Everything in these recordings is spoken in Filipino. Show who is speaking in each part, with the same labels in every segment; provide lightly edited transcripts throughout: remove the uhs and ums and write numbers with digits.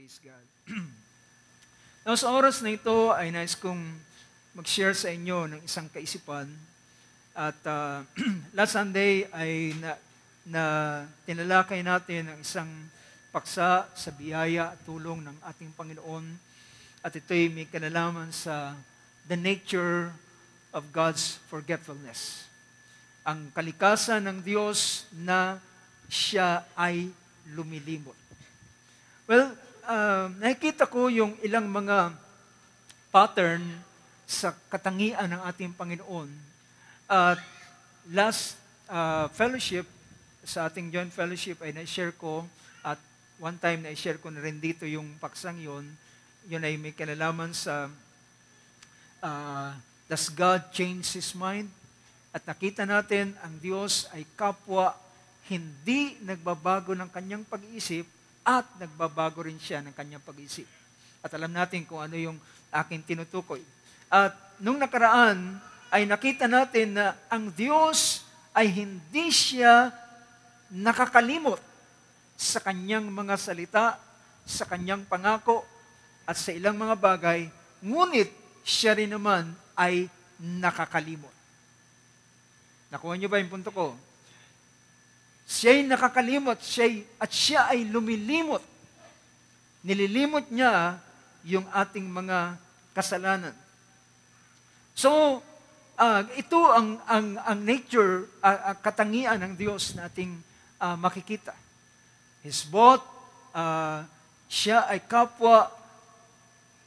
Speaker 1: Praise God. Now, sa oras na ito ay nais kong mag-share sa inyo ng isang kaisipan. At last Sunday ay tinalakay natin ang isang paksa sa biyaya at tulong ng ating Panginoon. At ito'y may kinalaman sa the nature of God's forgetfulness. Ang kalikasan ng Diyos na siya ay lumilimot. Well, nakikita ko yung ilang mga pattern sa katangian ng ating Panginoon. At last fellowship, sa ating joint fellowship ay na-share ko, at one time na-share ko na rin dito yung paksang yun ay may kinalaman sa does God change His mind? At nakita natin ang Diyos ay kapwa hindi nagbabago ng kanyang pag-iisip at nagbabago rin siya ng kanyang pag-iisip. At alam natin kung ano yung aking tinutukoy. At nung nakaraan ay nakita natin na ang Diyos ay hindi siya nakakalimot sa kanyang mga salita, sa kanyang pangako, at sa ilang mga bagay, ngunit siya rin naman ay nakakalimot. Nakuha niyo ba yung punto ko? Siya'y nakakalimot, siya ay lumilimot. Nililimot niya yung ating mga kasalanan. So, ito ang nature, katangian ng Diyos na ating makikita. His both, siya ay kapwa,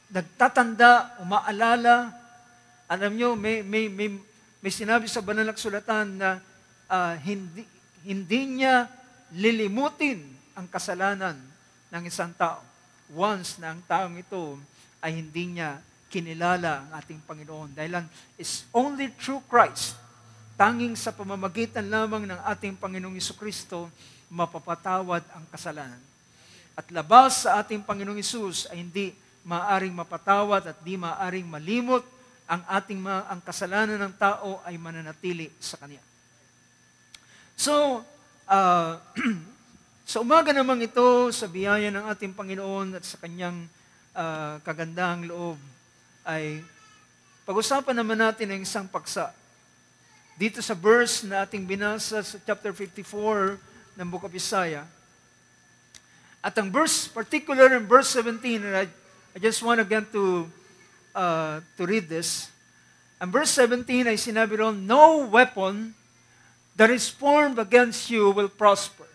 Speaker 1: nagtatanda, umaalala. Alam nyo, may sinabi sa banal na kasulatan na hindi niya lilimutin ang kasalanan ng isang tao. Once na ang taong ito ay hindi niya kinilala ang ating Panginoon. Dahil is only through Christ, tanging sa pamamagitan lamang ng ating Panginoong Jesucristo, mapapatawad ang kasalanan. At labas sa ating Panginoong Hesus ay hindi maaring mapatawad at di maaring malimot ang kasalanan ng tao ay mananatili sa Kanya. So, sa umaga namang ito, sa biyaya ng ating Panginoon at sa Kanyang kagandahang loob, ay pag-usapan naman natin ang isang paksa. Dito sa verse na ating binasa sa chapter 54 ng Book of Isaiah. At ang verse, particular in verse 17, and I just want again to read this. Ang verse 17 ay sinabi ron, "No weapon that is formed against you will prosper.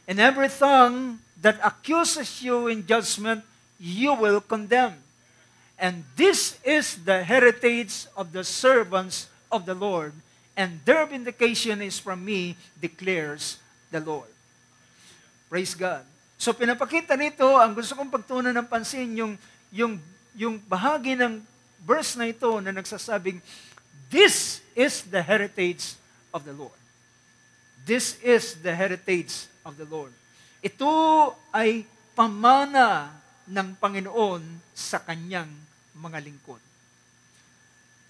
Speaker 1: And every tongue that accuses you in judgment, you will condemn. And this is the heritage of the servants of the Lord, and their vindication is from me, declares the Lord." Praise God. So pinapakita nito, ang gusto kong pagtuunan ng pansin, yung bahagi ng verse na ito na nagsasabing, this is the heritage of the Lord. This is the heritage of the Lord. Ito ay pamana ng Panginoon sa kanyang mga lingkod.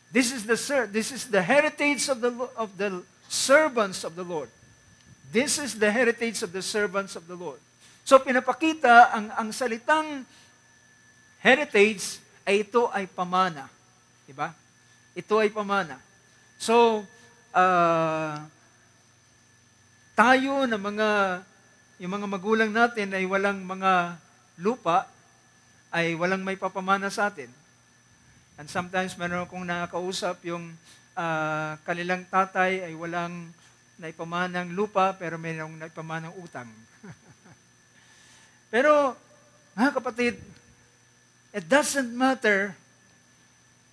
Speaker 1: This is the heritage of the servants of the Lord. This is the heritage of the servants of the Lord. So pinapakita ang salitang heritage ay ito ay pamana. Diba? Ito ay pamana. So, tayo na yung mga magulang natin ay walang mga lupa, ay walang may papamana sa atin. And sometimes meron akong nakakausap yung kanilang tatay ay walang naipamanang lupa pero mayroong naipamanang utang. Pero, mga kapatid, it doesn't matter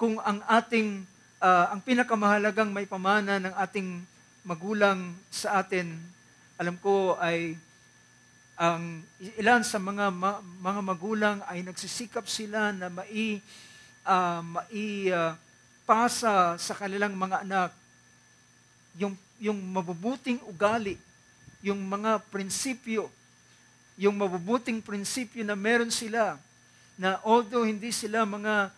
Speaker 1: kung ang pinakamahalagang may pamana ng ating magulang sa atin, alam ko ay ang ilan sa mga magulang ay nagsisikap sila na maipasa sa kanilang mga anak yung mabubuting ugali, yung mga prinsipyo, yung mabubuting prinsipyo na meron sila, na although hindi sila mga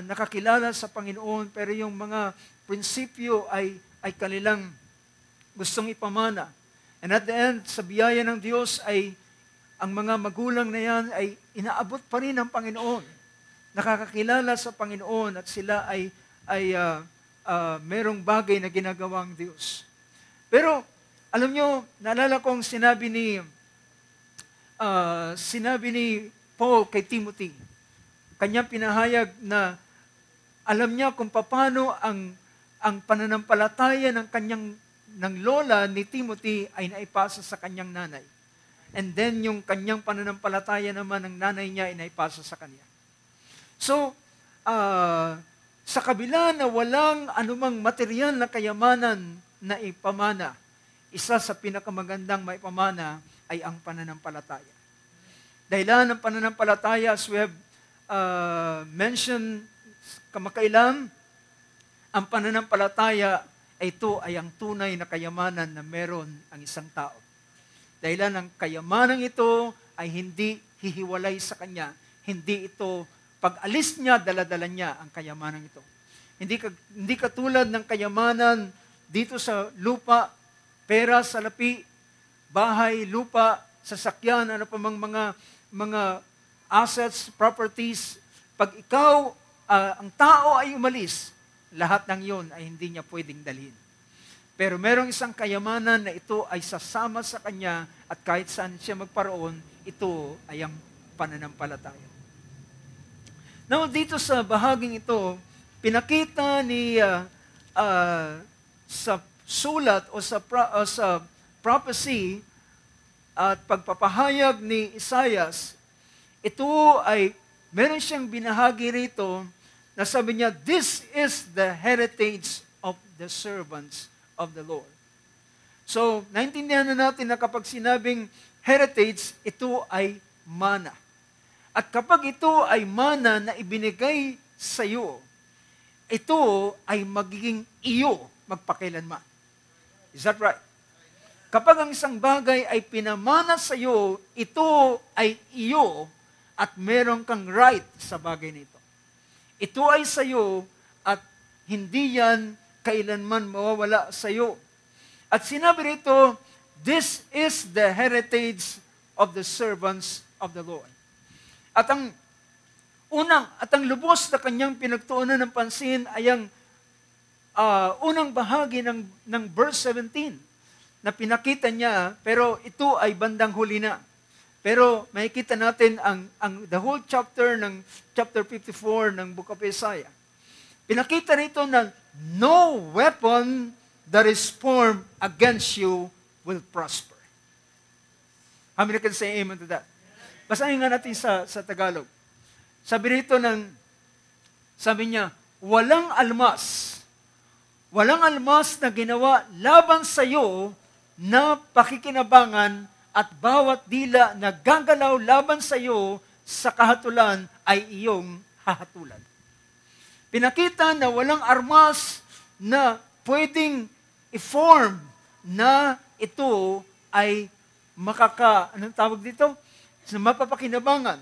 Speaker 1: nakakilala sa Panginoon, pero yung mga prinsipyo ay kanilang gustong ipamana. And at the end, sa biyaya ng Diyos ay ang mga magulang na yan ay inaabot pa rin ng Panginoon. Nakakakilala sa Panginoon at sila ay merong bagay na ginagawang Diyos. Pero, alam nyo, naalala kong sinabi ni Paul kay Timothy. Kanyang pinahayag na alam niya kung paano ang pananampalataya ng lola ni Timothy ay naipasa sa kanyang nanay. And then yung kanyang pananampalataya naman ng nanay niya ay naipasa sa kanya. So, sa kabila na walang anumang material na kayamanan na ipamana, isa sa pinakamagandang maipamana ay ang pananampalataya. Dahilan ng pananampalataya, as we have mentioned kamakailan, ang pananampalataya ay ito ay ang tunay na kayamanan na meron ang isang tao. Dahilan ng kayamanang ito ay hindi hihiwalay sa kanya. Hindi ito, pag alis niya, daladala niya ang kayamanang ito. Hindi katulad ng kayamanan dito sa lupa, pera, salapi, bahay, lupa, sasakyan, ano pa mang mga assets, properties. Pag ikaw, ang tao ay umalis, lahat ng yon ay hindi niya pwedeng dalhin. Pero merong isang kayamanan na ito ay sasama sa kanya at kahit saan siya magparoon, ito ay ang pananampalataya. Now, dito sa bahaging ito, pinakita ni sa sulat o sa prophecy at pagpapahayag ni Isaias, ito ay meron siyang binahagi rito na sabi niya, this is the heritage of the servants of the Lord. So, naintindihan na natin na kapag sinabing heritage, ito ay mana. At kapag ito ay mana na ibinigay sa iyo, ito ay magiging iyo magpakailanman. Is that right? Kapag ang isang bagay ay pinamana sa iyo, ito ay iyo at meron kang right sa bagay nito. Ito ay sa iyo at hindi yan kailanman mawawala sa iyo. At sinabi rito, this is the heritage of the servants of the Lord. At ang lubos na kanyang pinagtuunan ng pansin ay ang unang bahagi ng verse 17 na pinakita niya, pero ito ay bandang huli na. Pero makikita natin the whole chapter ng chapter 54 ng Book of Isaiah. Pinakita rito na no weapon that is formed against you will prosper. How many can say amen to that? Basahin nga natin sa Tagalog. Sabi niya, walang almas na ginawa laban sa iyo na pakikinabangan at bawat dila na gagalaw laban sa iyo sa kahatulan ay iyong hahatulan. Pinakita na walang armas na pwedeng i-form na ito ay anong tawag dito? Mapapakinabangan.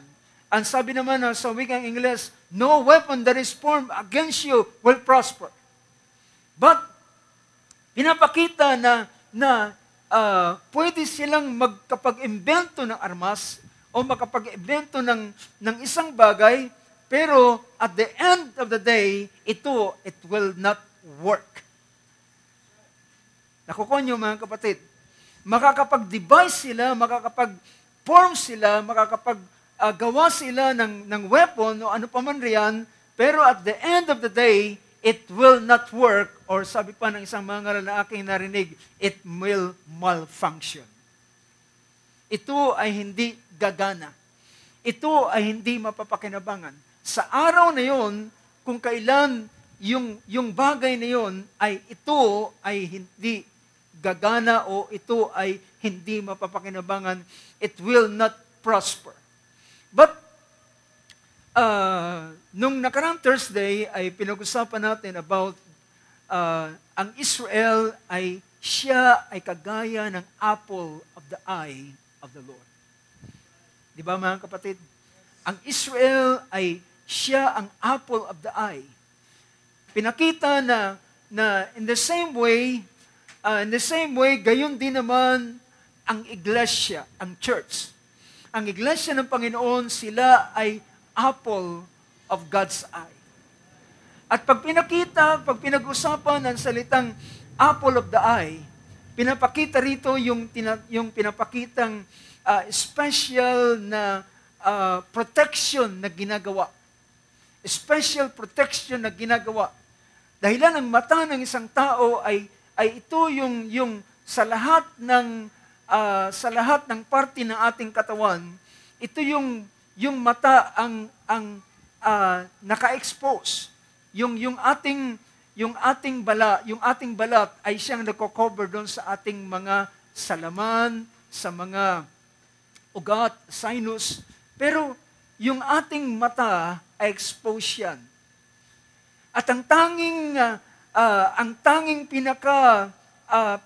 Speaker 1: Ang sabi naman sa wikang Ingles, no weapon that is formed against you will prosper. But, pinapakita na pwede silang magkapag-imbento ng armas o makapag-imbento ng isang bagay, pero at the end of the day, it will not work. Nakukonyo mga kapatid. Makakapag-devise sila, makakapag-form sila, makakapag-gawa sila ng weapon o ano pa man riyan, pero at the end of the day, it will not work, or sabi pa ng isang mga ngaral na aking narinig, it will malfunction. Ito ay hindi gagana. Ito ay hindi mapapakinabangan. Sa araw na yon, kung kailan yung bagay na yon ay ito ay hindi gagana o ito ay hindi mapapakinabangan, it will not prosper. But, nung nakarang Thursday ay pinag-usapan natin about ang Israel siya ay kagaya ng apple of the eye of the Lord. Di ba mga kapatid? Ang Israel ay siya ang apple of the eye. Pinakita na in the same way, gayon din naman ang iglesia, ang church. ang iglesia ng Panginoon, sila ay apple of God's eye. At pag pinag-usapan ang salitang apple of the eye, pinapakita rito yung pinapakitang special na protection na ginagawa. Special protection na ginagawa. Dahilan ang mata ng isang tao ay ito yung sa lahat ng parte ng ating katawan, ito yung mata ang naka-expose. Yung ating balat ay siyang nako-cover doon sa ating mga salaman, sa mga ugat, sinus. Pero yung ating mata ay exposed yan. At ang tanging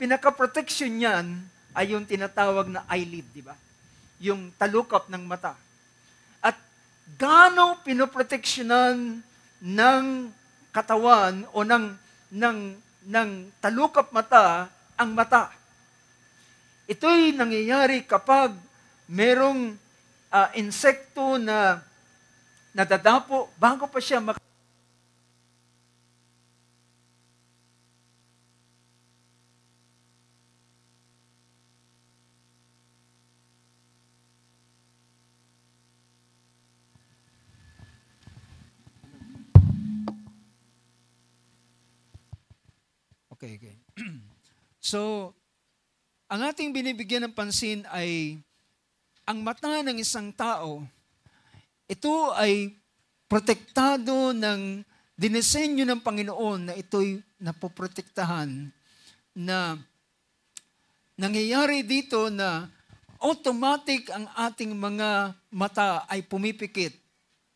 Speaker 1: pinaka-protection niyan ay yung tinatawag na eyelid, di ba? Yung talukap ng mata. At gaano pinoproteksyonan ng katawan o ng talukap mata ang mata. Ito'y nangyayari kapag merong insekto na nadadapo bago pa siya Okay. So, ang ating binibigyan ng pansin ay ang mata ng isang tao, ito ay protektado ng dinisenyo ng Panginoon na ito'y napoprotektahan, na nangyayari dito na automatic ang ating mga mata ay pumipikit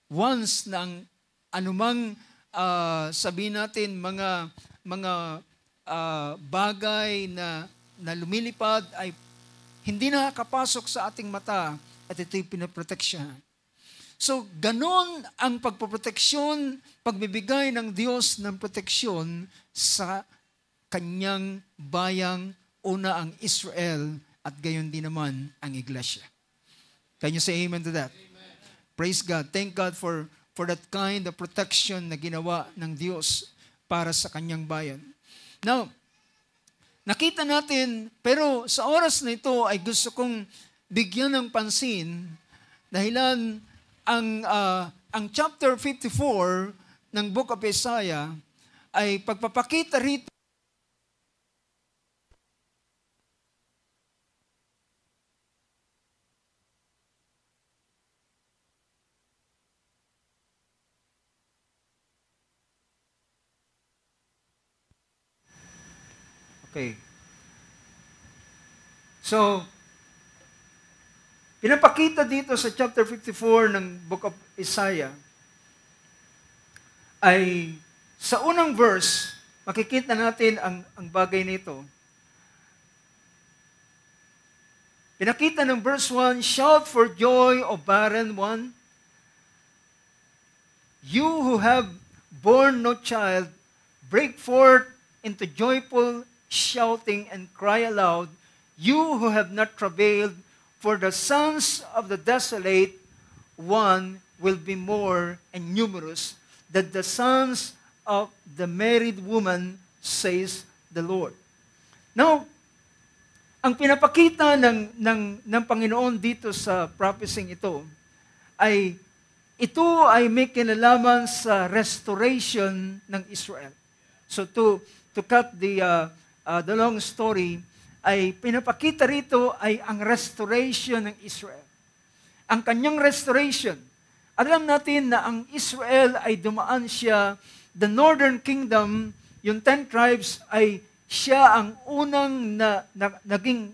Speaker 1: once na ang anumang sabihin natin mga bagay na lumilipad ay hindi nakakapasok sa ating mata at ito'y pinaproteksyonan. So, ganon ang pagpoproteksyon, pagbibigay ng Diyos ng proteksyon sa kanyang bayang, una ang Israel at gayon din naman ang iglesia. Can you say amen to that? Amen. Praise God. Thank God for that kind of protection na ginawa ng Diyos para sa kanyang bayan. Now, nakita natin, pero sa oras na ito ay gusto kong bigyan ng pansin dahilan ang chapter 54 ng Book of Isaiah ay pagpapakita rito Okay. So, pinapakita dito sa chapter 54 ng Book of Isaiah ay sa unang verse, makikita natin ang bagay nito. Pinakita ng verse 1, "Shout for joy, O barren one, you who have borne no child, break forth into joyful shouting and cry aloud, you who have not travailed, for the sons of the desolate one will be more and numerous than the sons of the married woman, says the Lord." Now, ang pinapakita ng Panginoon dito sa prophecy ito ay may kinalaman sa restoration ng Israel. So to cut the long story, ay pinapakita rito ay ang restoration ng Israel. Ang kanyang restoration. Alam natin na ang Israel ay dumaan siya, the northern kingdom, yung 10 tribes, ay siya ang unang naging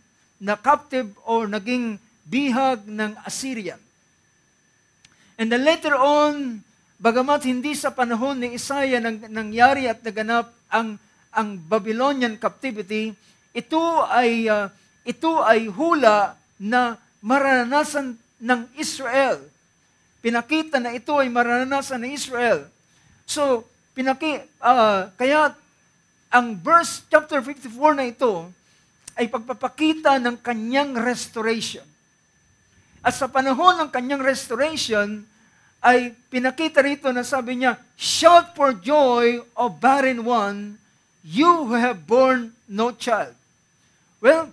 Speaker 1: captive or naging bihag ng Assyrian. And then later on, bagamat hindi sa panahon ni Isaiah nangyari at naganap ang Babylonian captivity, ito ay hula na maranasan ng Israel. Pinakita na ito ay maranasan ng Israel. So, kaya ang verse chapter 54 na ito ay pagpapakita ng kanyang restoration. At sa panahon ng kanyang restoration, ay pinakita rito na sabi niya, "Shout for joy, O barren one, you who have borne no child." Well,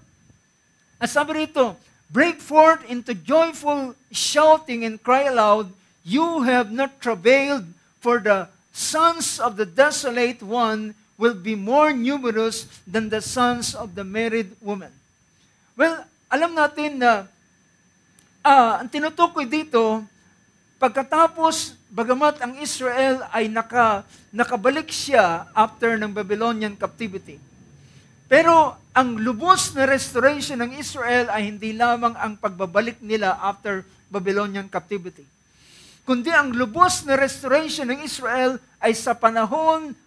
Speaker 1: ang sabi rito, "Break forth into joyful shouting and cry aloud, you have not travailed, for the sons of the desolate one will be more numerous than the sons of the married woman." Well, alam natin na ang tinutukoy dito, pagkatapos, bagamat ang Israel ay nakabalik siya after ng Babylonian captivity. Pero ang lubos na restoration ng Israel ay hindi lamang ang pagbabalik nila after Babylonian captivity, kundi ang lubos na restoration ng Israel ay sa panahon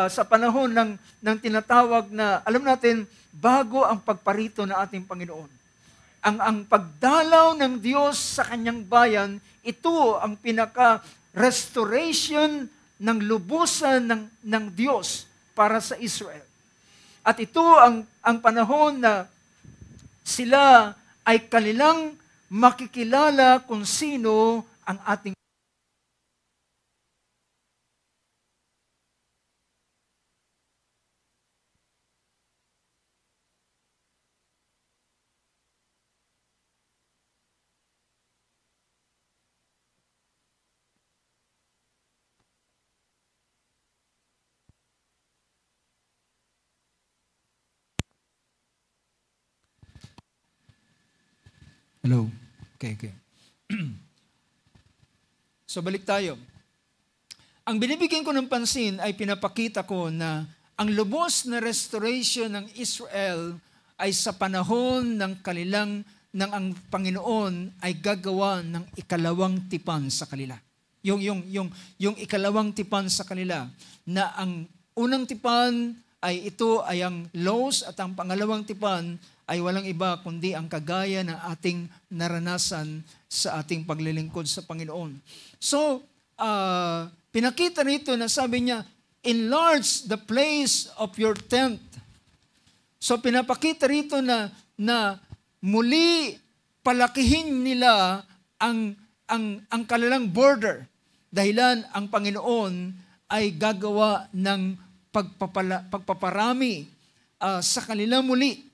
Speaker 1: sa panahon ng tinatawag na, alam natin, bago ang pagparito ng ating Panginoon. Ang pagdalaw ng Diyos sa kanyang bayan, ito ang pinaka-restoration ng lubusan ng Diyos para sa Israel. At ito ang panahon na sila ay kanilang makikilala kung sino ang ating Hello. Okay. So balik tayo. Ang binibigyan ko ng pansin ay pinapakita ko na ang lubos na restoration ng Israel ay sa panahon ng ang Panginoon ay gagawa ng ikalawang tipan sa kanila. Yung ikalawang tipan sa kanila, na ang unang tipan ay ito ay ang laws, at ang pangalawang tipan ay walang iba kundi ang kagaya ng ating naranasan sa ating paglilingkod sa Panginoon. So, pinakita rito na sabi niya, "Enlarge the place of your tent." So, pinapakita rito na muli palakihin nila ang kanilang border. Dahilan ang Panginoon ay gagawa ng pagpaparami sa kanila muli.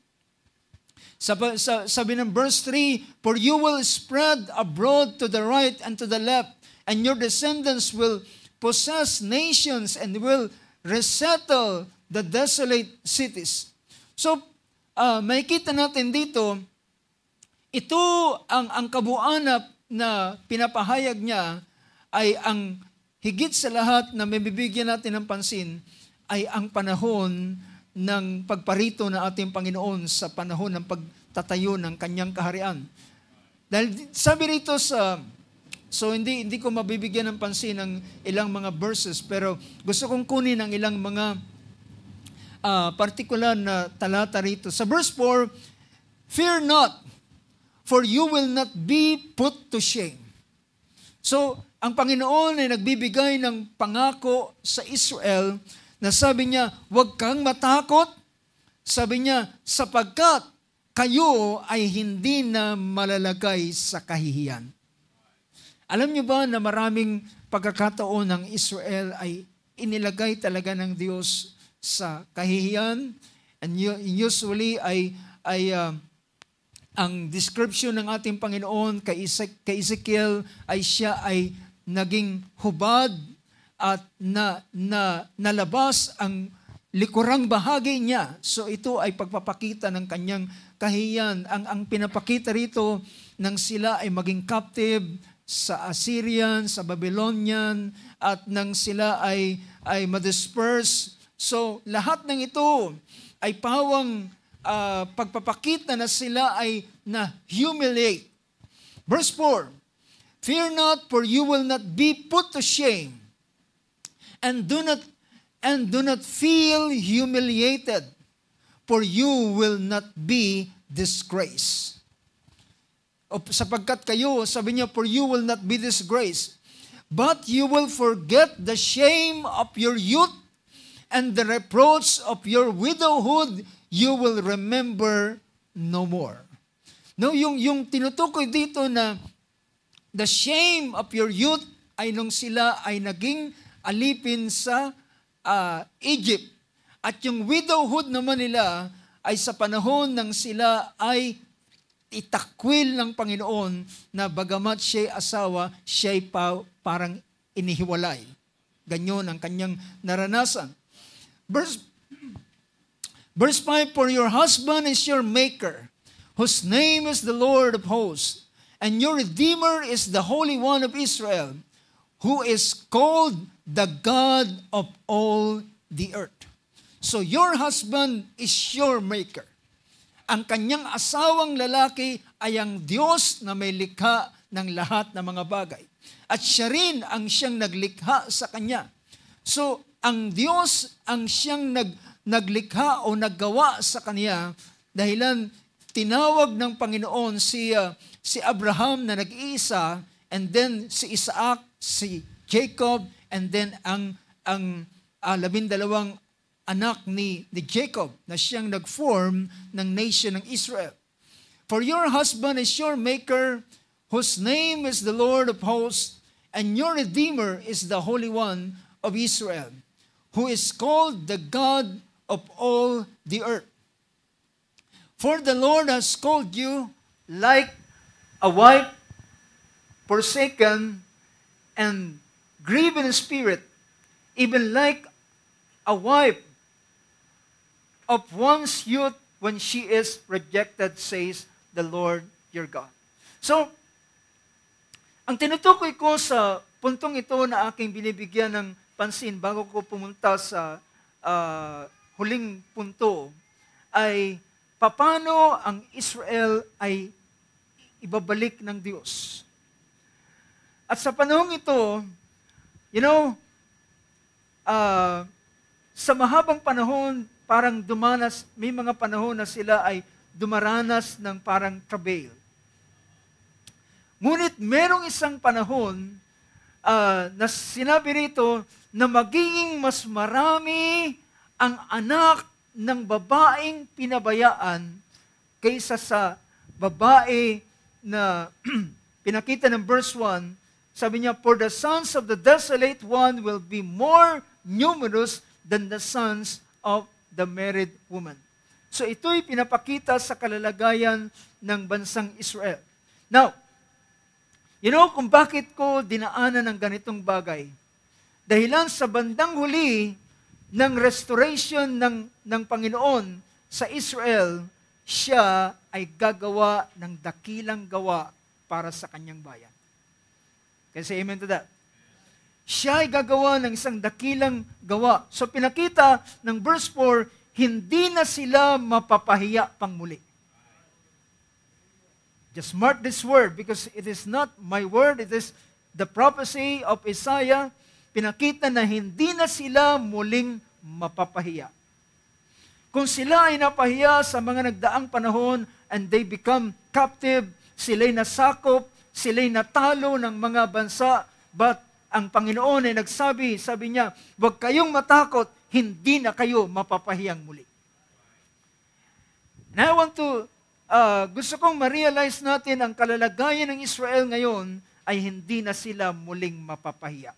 Speaker 1: Sabi ng verse 3, "For you will spread abroad to the right and to the left, and your descendants will possess nations and will resettle the desolate cities." So, makikita natin dito, ito ang kabuuan na pinapahayag niya ay ang higit sa lahat na mabibigyan natin ng pansin ay ang panahon ng pagparito ng ating Panginoon sa panahon ng pagtatayo ng kanyang kaharian. Dahil sabi rito so hindi ko mabibigyan ng pansin ng ilang mga verses, pero gusto kong kunin ang ilang mga partikular na talata rito. Sa verse 4, "Fear not, for you will not be put to shame." So, ang Panginoon ay nagbibigay ng pangako sa Israel na sabi niya, "Huwag kang matakot." Sabi niya, "Sapagkat kayo ay hindi na malalagay sa kahihiyan." Alam niyo ba na maraming pagkakataon ng Israel ay inilagay talaga ng Diyos sa kahihiyan? And usually ang description ng ating Panginoon kay Ezekiel ay siya ay naging hubad at nalabas ang likurang bahagi niya. So ito ay pagpapakita ng kanyang kahiyan. Ang pinapakita rito nang sila ay maging captive sa Assyrian, sa Babylonian, at nang sila ay madisperse. So lahat ng ito ay pawang pagpapakita na sila ay na-humiliate. Verse 4, "Fear not, for you will not be put to shame. And do not feel humiliated, for you will not be disgraced." Sapagkat kayo, sabi niya, "For you will not be disgraced, but you will forget the shame of your youth, and the reproach of your widowhood you will remember no more." No, yung tinutukoy dito na the shame of your youth ay nung sila ay naging alipin sa Egypt. At yung widowhood naman nila ay sa panahon ng sila ay itakwil ng Panginoon na bagamat siya'y asawa, siya'y parang inihiwalay. Ganyan ang kanyang naranasan. Verse 5, for your husband is your maker, whose name is the Lord of hosts, and your Redeemer is the Holy One of Israel, who is called the God of all the earth. So your husband is your maker. Ang kanyang asawang lalaki ay ang Diyos na may likha ng lahat ng mga bagay. At siya rin ang siyang naglikha sa kanya. So, ang Diyos ang siyang naglikha o naggawa sa kanya dahilan tinawag ng Panginoon si Abraham na nag-iisa, and then si Isaac, si Jacob, and then ang 12 anak ni Jacob na siyang nag-form ng nation ng Israel. For your husband is your maker, whose name is the Lord of hosts, and your Redeemer is the Holy One of Israel, who is called the God of all the earth. For the Lord has called you like a wife forsaken and grieved in spirit, even like a wife of one's youth when she is rejected, says the Lord your God. So, ang tinutukoy ko sa puntong ito na aking binibigyan ng pansin bago ko pumunta sa huling punto ay paano ang Israel ay ibabalik ng Diyos. At sa panahong ito, sa mahabang panahon, parang may mga panahon na sila ay dumaranas ng parang travail. Ngunit merong isang panahon na sinabi rito na magiging mas marami ang anak ng babaeng pinabayaan kaysa sa babae na pinakita ng verse 1. Sabi niya, for the sons of the desolate one will be more numerous than the sons of the married woman. So ito'y pinapakita sa kalalagayan ng bansang Israel. Now, kung bakit ko dinaanan ng ganitong bagay? Dahilan sa bandang huli ng restoration ng Panginoon sa Israel, siya ay gagawa ng dakilang gawa para sa kanyang bayan. Can I say amen to that? Siya ay gagawa ng isang dakilang gawa. So pinakita ng verse 4, hindi na sila mapapahiya pang muli. Just mark this word because it is not my word, it is the prophecy of Isaiah. Pinakita na hindi na sila muling mapapahiya. Kung sila ay napahiya sa mga nagdaang panahon and they become captive, sila'y nasakop, sila'y natalo ng mga bansa, but ang Panginoon ay sabi niya, huwag kayong matakot, hindi na kayo mapapahiyang muli. And I want to, gusto kong ma-realize natin ang kalalagayan ng Israel ngayon ay hindi na sila muling mapapahiya.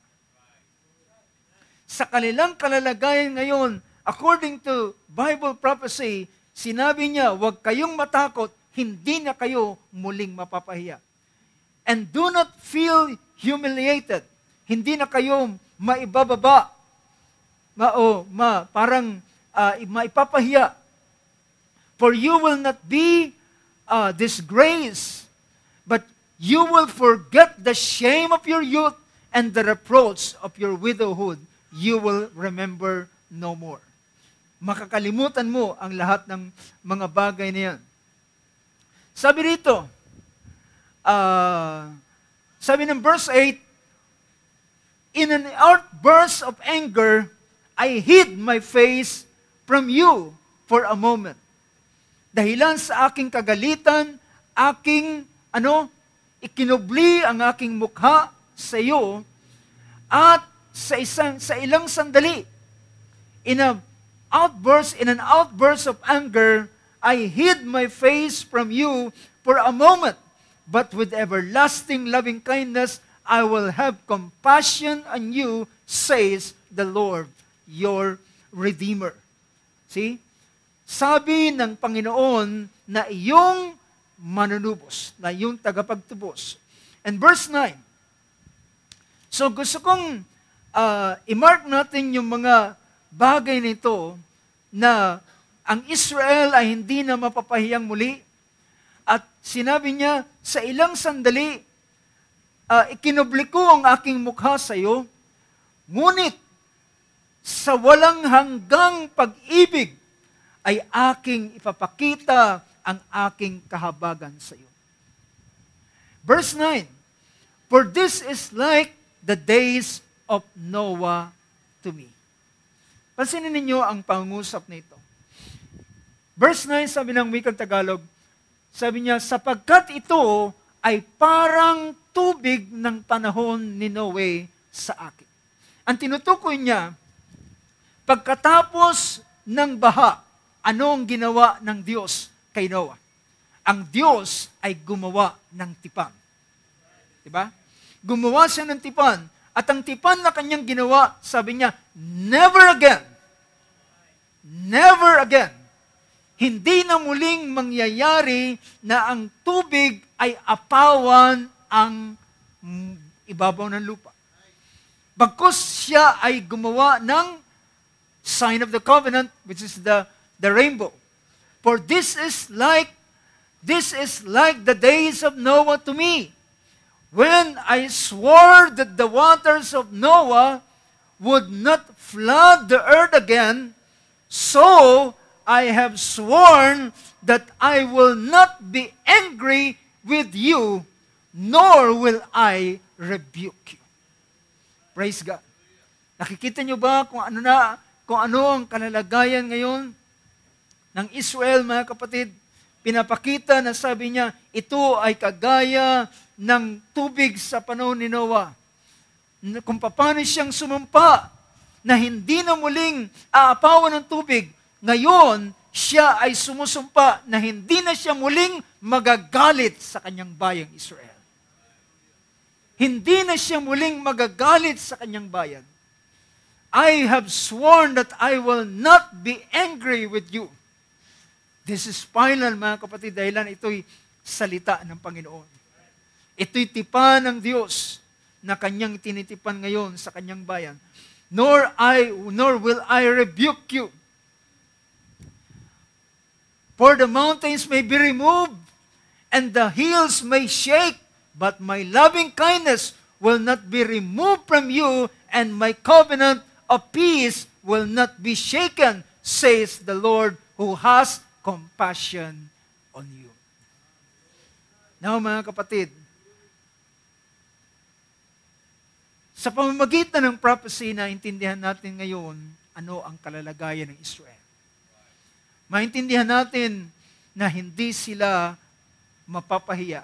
Speaker 1: Sa kanilang kalalagayan ngayon, according to Bible prophecy, sinabi niya, huwag kayong matakot, hindi na kayo muling mapapahiya. And do not feel humiliated. Hindi na kayo maibababa, maipapahiya. For you will not be disgraced, but you will forget the shame of your youth and the reproach of your widowhood. You will remember no more. Makakalimutan mo ang lahat ng mga bagay na yan. Sabi rito, sabi ng verse 8, in an outburst of anger, I hid my face from you for a moment. Dahilan sa aking kagalitan, ikinubli ang aking mukha sa iyo, at sa ilang sandali, in an outburst of anger, I hid my face from you for a moment, but with everlasting loving kindness, I will have compassion on you, says the Lord, your Redeemer. See? Sabi ng Panginoon na iyong manunubos, na iyong tagapagtubos. And verse 9. So gusto kong i-mark natin yung mga bagay nito na ang Israel ay hindi na mapapahiyang muli. At sinabi niya, sa ilang sandali, ikinubli ko ang aking mukha sa iyo, ngunit sa walang hanggang pag-ibig ay aking ipapakita ang aking kahabagan sa iyo. Verse 9, for this is like the days of Noah to me. Pansinin ninyo ang pangungusap nito. Verse 9, sabi ng wikang Tagalog, sabi niya, sapagkat ito ay parang tubig ng panahon ni Noe sa akin. Ang tinutukoy niya, pagkatapos ng baha, anong ginawa ng Diyos kay Noah? Ang Diyos ay gumawa ng tipan. Diba? Gumawa siya ng tipan. At ang tipan na kanyang ginawa, sabi niya, never again. Never again. Hindi na muling mangyayari na ang tubig ay apawan ang ibabaw ng lupa. Bagkus siya ay gumawa ng sign of the covenant, which is the rainbow. For this is like the days of Noah to me, when I swore that the waters of Noah would not flood the earth again, so I have sworn that I will not be angry with you, nor will I rebuke you. Praise God. Nakikita niyo ba kung ano ang kalalagayan ngayon ng Israel, mga kapatid? Pinapakita na sabi niya, ito ay kagaya ng tubig sa panahon ni Noah. Kung paano siyang sumumpa na hindi na muling aapawan ng tubig, ngayon siya ay sumusumpa na hindi na siya muling magagalit sa kanyang bayang Israel. Hindi na siya muling magagalit sa kanyang bayan. I have sworn that I will not be angry with you. This is final, mga kapatid, dahilan ito'y salita ng Panginoon. Ito'y tipan ng Diyos na kanyang tinitipan ngayon sa kanyang bayan. Nor will I rebuke you. For the mountains may be removed, and the hills may shake, but my loving kindness will not be removed from you, and my covenant of peace will not be shaken, says the Lord who has compassion on you. Now, mga kapatid, sa pamamagitan ng prophecy na intindihan natin ngayon, ano ang kalalagayan ng Israel. Maintindihan natin na hindi sila mapapahiya.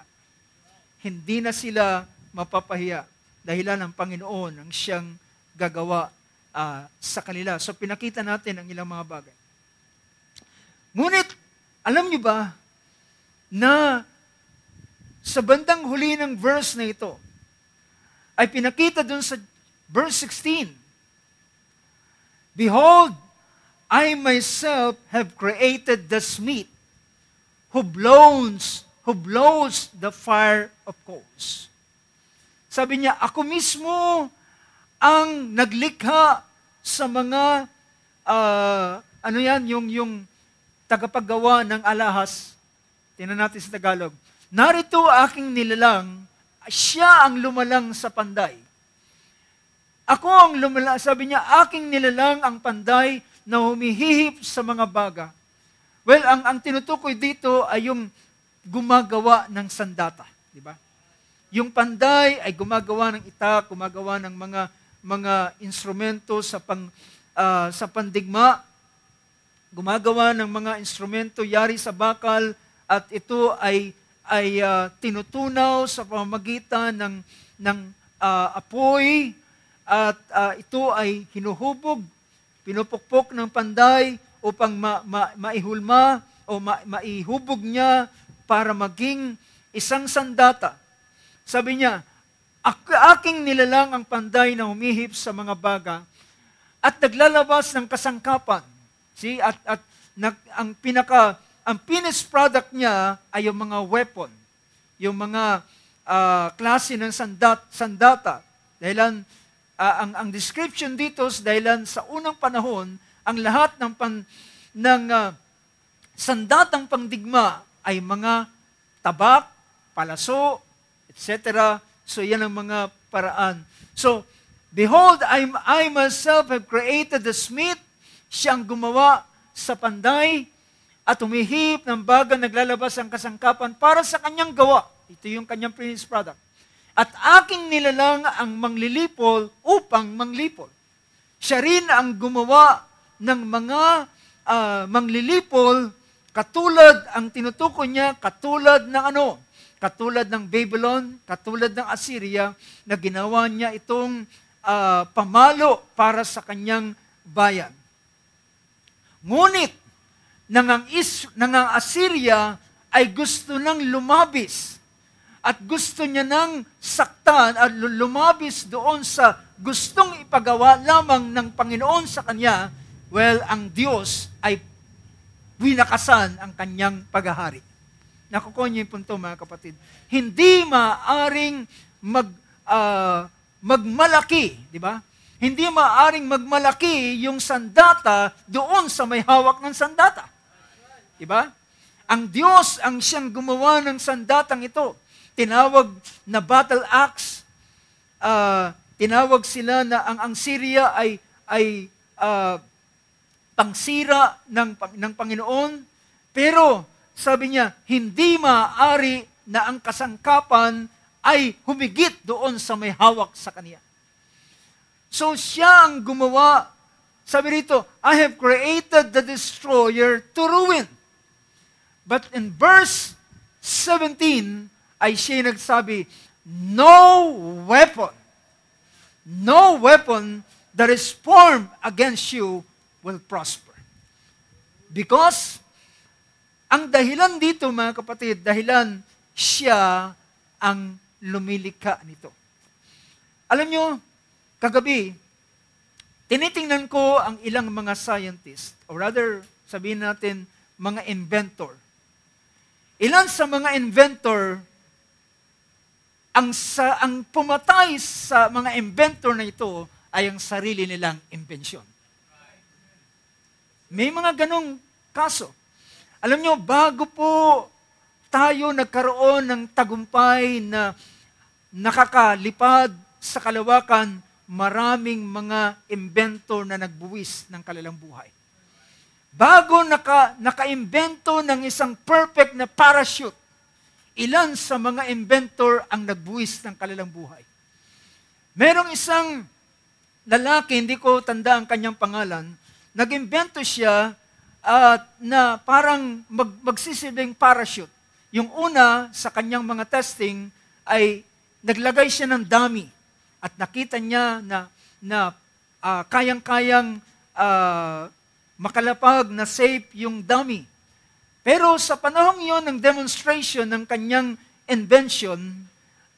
Speaker 1: Hindi na sila mapapahiya dahilan ng Panginoon ang siyang gagawa sa kanila. So pinakita natin ang ilang mga bagay. Ngunit, alam niyo ba na sa bandang huli ng verse na ito, ay pinakita dun sa verse 16, behold, I myself have created the smith who blows the fire of coals. Sabi niya, ako mismo ang naglikha sa mga, yung tagapaggawa ng alahas. Tingnan natin sa Tagalog. Narito aking nilalang, siya ang lumalang sa panday. Ako ang lumalang, sabi niya, aking nilalang ang panday na humihihip sa mga baga. Well, ang tinutukoy dito ay yung gumagawa ng sandata, di ba? Yung panday ay gumagawa ng itak, gumagawa ng mga instrumento sa pandigma, gumagawa ng mga instrumento yari sa bakal, at ito ay tinutunaw sa pamamagitan ng apoy, at ito ay hinuhubog, pinupukpok ng panday upang maihulma o maihubog niya para maging isang sandata. Sabi niya, aking nilalang ang panday na humihip sa mga baga at naglalabas ng kasangkapan. See? Ang finished product niya ay yung mga weapon, yung mga klase ng sandata. Dahilan, ang description dito, dahilan sa unang panahon, ang lahat ng sandatang pangdigma ay mga tabak, palaso, etc. So yan ang mga paraan. So, behold, I myself have created the smith, siyang gumawa sa panday, at humihip ng baga naglalabas ang kasangkapan para sa kanyang gawa. Ito yung kanyang finished product. At aking nilalang ang manglilipol upang manglipol. Siya rin ang gumawa ng mga manglilipol, katulad, ang tinutukoy niya, katulad ng ano? Katulad ng Babylon, katulad ng Assyria, na ginawa niya itong pamalo para sa kanyang bayan. Ngunit, nang ang Assyria ay gusto nang lumabis at gusto niya nang saktan at lumabis doon sa gustong ipagawa lamang ng Panginoon sa kanya, well, ang Diyos ay winakasan ang kanyang paghahari. Nakukuha niyo yung punto, mga kapatid. Hindi maaring magmalaki, di ba? Hindi maaring magmalaki yung sandata doon sa may hawak ng sandata. Diba? Ang Diyos ang siyang gumawa ng sandatang ito. Tinawag na battle axe. Tinawag sila na ang Syria ay pangsira ng Panginoon. Pero sabi niya, hindi maaari na ang kasangkapan ay humigit doon sa may hawak sa kanya. So siya ang gumawa. Sabi rito, I have created the destroyer to ruin. But in verse 17, ay siya nagsabi, no weapon that is formed against you will prosper. Because, ang dahilan dito, mga kapatid, dahilan siya ang lumilikha nito. Alam nyo, kagabi, tinitingnan ko ang ilang mga scientist, or rather, sabihin natin, mga inventor. Ilan sa mga inventor ang pumatay sa mga inventor na ito ay ang sarili nilang imbensyon. May mga ganong kaso. Alam nyo, bago po tayo nagkaroon ng tagumpay na nakakalipad sa kalawakan, maraming mga inventor na nagbuwis ng kanilang buhay. Bago naka-imbento ng isang perfect na parachute, ilan sa mga inventor ang nagbuwis ng kanilang buhay. Merong isang lalaki, hindi ko tanda ang kanyang pangalan, nag-imbento siya na parang magsisilbing parachute. Yung una, sa kanyang mga testing, ay naglagay siya ng dummy at nakita niya na kayang-kayang makalapag na safe yung dummy. Pero sa panahong yon ng demonstration ng kanyang invention,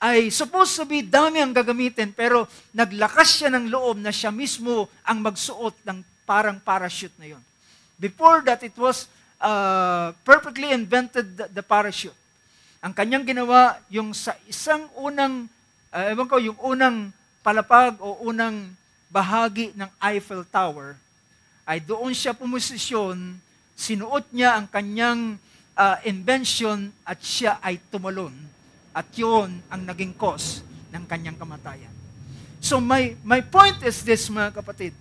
Speaker 1: ay supposed to be dummy ang gagamitin, pero naglakas siya ng loob na siya mismo ang magsuot ng parang parachute na yon. Before that, it was perfectly invented the parachute. Ang kanyang ginawa, yung sa isang unang, yung unang palapag o unang bahagi ng Eiffel Tower, ay doon siya pumosisyon, sinuot niya ang kanyang invention at siya ay tumalon. At yun ang naging cause ng kanyang kamatayan. So my point is this, mga kapatid.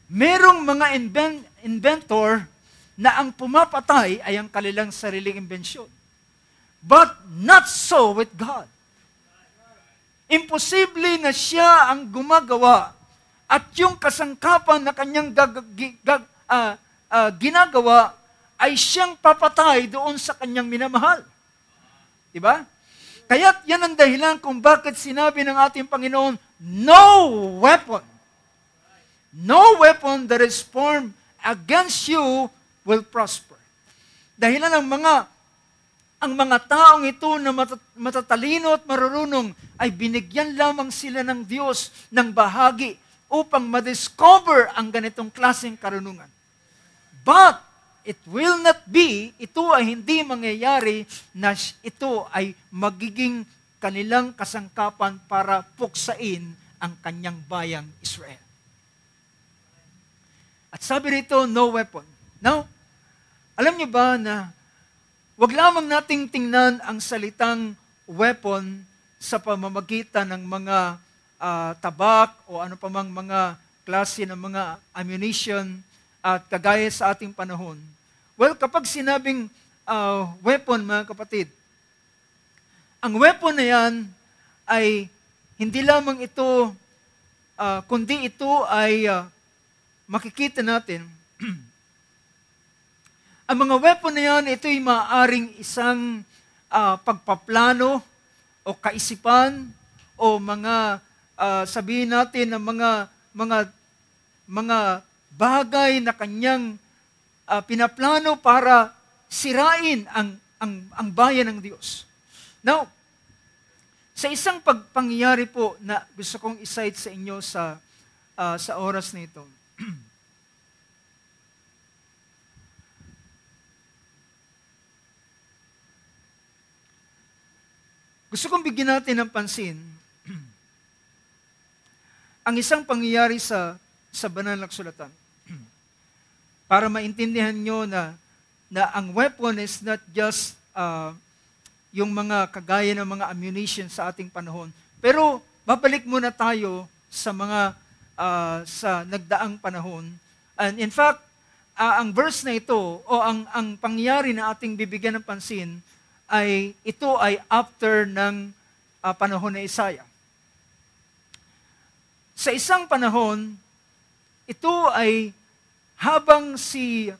Speaker 1: Merong mga inventor na ang pumapatay ay ang kanilang sariling imbensyon. But not so with God. Imposible na siya ang gumagawa at yung kasangkapan na kanyang ginagawa ay siyang papatay doon sa kanyang minamahal. Diba? Kaya yan ang dahilan kung bakit sinabi ng ating Panginoon, no weapon that is formed against you will prosper. Dahilan ng mga ang mga taong ito na matatalino at marurunong ay binigyan lamang sila ng Diyos ng bahagi upang madiscover ang ganitong klaseng karunungan. But it will not be, ito ay hindi mangyayari na ito ay magiging kanilang kasangkapan para puksain ang kanyang bayang Israel. At sabi rito, no weapon. Now, alam niyo ba na wag lamang nating tingnan ang salitang weapon sa pamamagitan ng mga tabak o ano pa mang mga klase ng mga ammunition at kagaya sa ating panahon. Well, kapag sinabing weapon, mga kapatid, ang weapon na yan ay hindi lamang ito, kundi ito ay makikita natin. Ang mga weapon na yan, ito ay maaaring isang pagpaplano o kaisipan o mga sabihin natin ng mga bagay na kanyang pinaplano para sirain ang bayan ng Diyos. Now, sa isang pangyayari po na gusto kong i-cite sa inyo sa oras na ito. Gusto kong bigyan natin ng pansin ang isang pangyayari sa banal na kasulatan. Para maintindihan nyo na ang weapon is not just yung mga kagaya ng mga ammunition sa ating panahon. Pero babalik muna tayo sa mga sa nagdaang panahon. And in fact, ang verse na ito o ang pangyayari na ating bibigyan ng pansin ay ito ay after ng panahon ni Isaiah. Sa isang panahon, ito ay habang si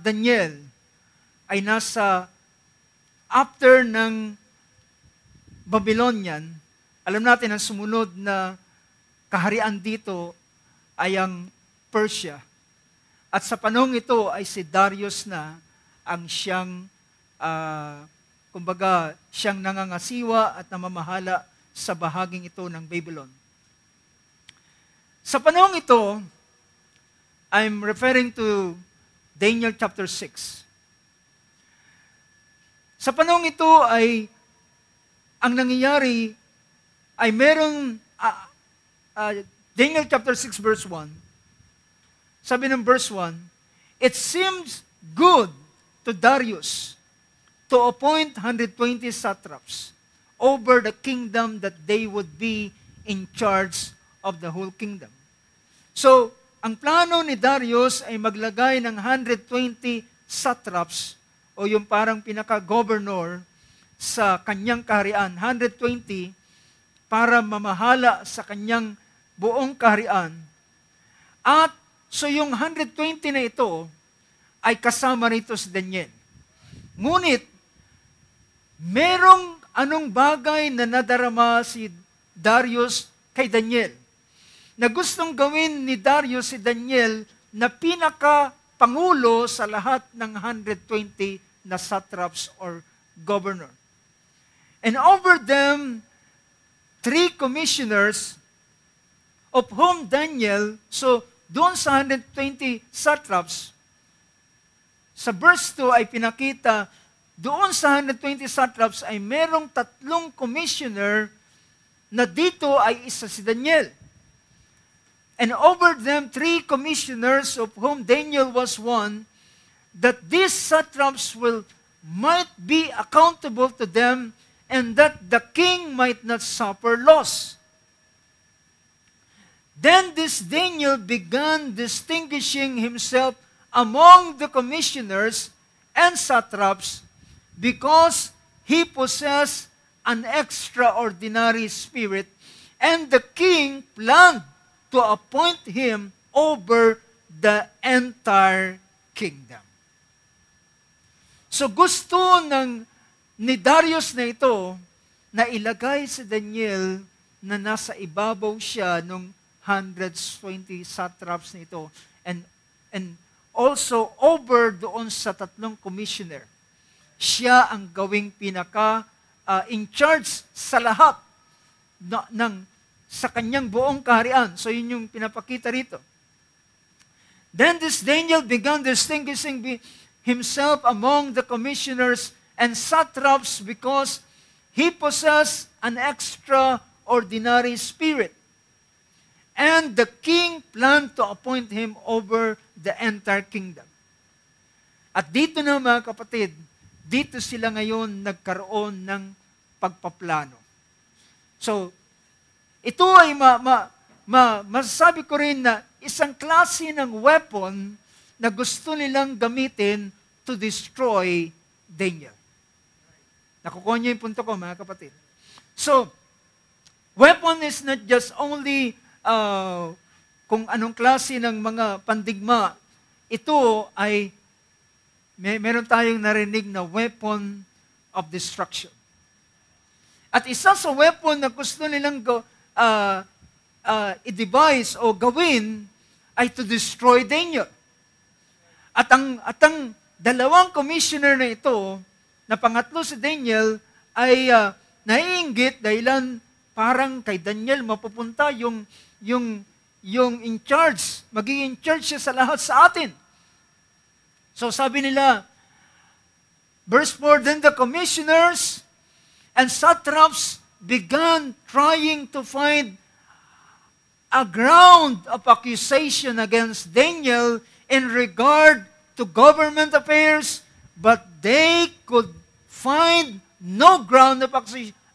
Speaker 1: Daniel ay nasa after ng Babylonian, alam natin ang sumunod na kaharian dito ay ang Persia. At sa panahon ito ay si Darius na ang siyang kumbaga, siyang nangangasiwa at namamahala sa bahaging ito ng Babylon. Sa panahong ito, I'm referring to Daniel chapter 6. Sa panahong ito ay, ang nangyayari ay merong, Daniel chapter 6 verse 1, sabi ng verse 1, it seems good to Darius to appoint 120 satraps over the kingdom that they would be in charge of the whole kingdom. So, ang plano ni Darius ay maglagay ng 120 satraps o yung parang pinaka-governor sa kanyang kaharian, 120 para mamahala sa kanyang buong kaharian. At so yung 120 na ito ay kasama rito si Daniel. Ngunit, merong anong bagay na nadarama si Darius kay Daniel na gustong gawin ni Darius si Daniel na pinaka-pangulo sa lahat ng 120 na satraps or governor. And over them, 3 commissioners of whom Daniel, so doon sa 120 satraps, sa verse 2 ay pinakita, doon sa 120 satraps ay merong 3 commissioner na dito ay isa si Daniel. And over them 3 commissioners of whom Daniel was one, that these satraps might be accountable to them and that the king might not suffer loss. Then this Daniel began distinguishing himself among the commissioners and satraps because he possessed an extraordinary spirit, and the king planned to appoint him over the entire kingdom. So gusto ni Darius na ito na ilagay si Daniel na nasa ibabaw siya ng 120 satraps na ito and also over doon sa 3 commissioner. siya ang gawing pinaka in charge sa lahat sa kanyang buong kaharian. So yun yung pinapakita rito. Then this Daniel began distinguishing himself among the commissioners and satraps because he possessed an extraordinary spirit. And the king planned to appoint him over the entire kingdom. At dito na mga kapatid, dito sila ngayon nagkaroon ng pagpaplano. So, ito ay masasabi ko rin na isang klase ng weapon na gusto nilang gamitin to destroy Daniel. Nakukuha niyo yung punto ko, mga kapatid. So, weapon is not just only kung anong klase ng mga pandigma. Ito ay meron tayong narinig na weapon of destruction. At isa sa weapon na gusto nilang i-devise o gawin ay to destroy Daniel. At ang dalawang commissioner na ito, na pangatlo si Daniel, ay naiinggit dahilan parang kay Daniel mapupunta yung in charge, magiging in charge siya sa lahat sa atin. So sabi nila, verse 4, then the commissioners and satraps began trying to find a ground of accusation against Daniel in regard to government affairs, but they could find no ground of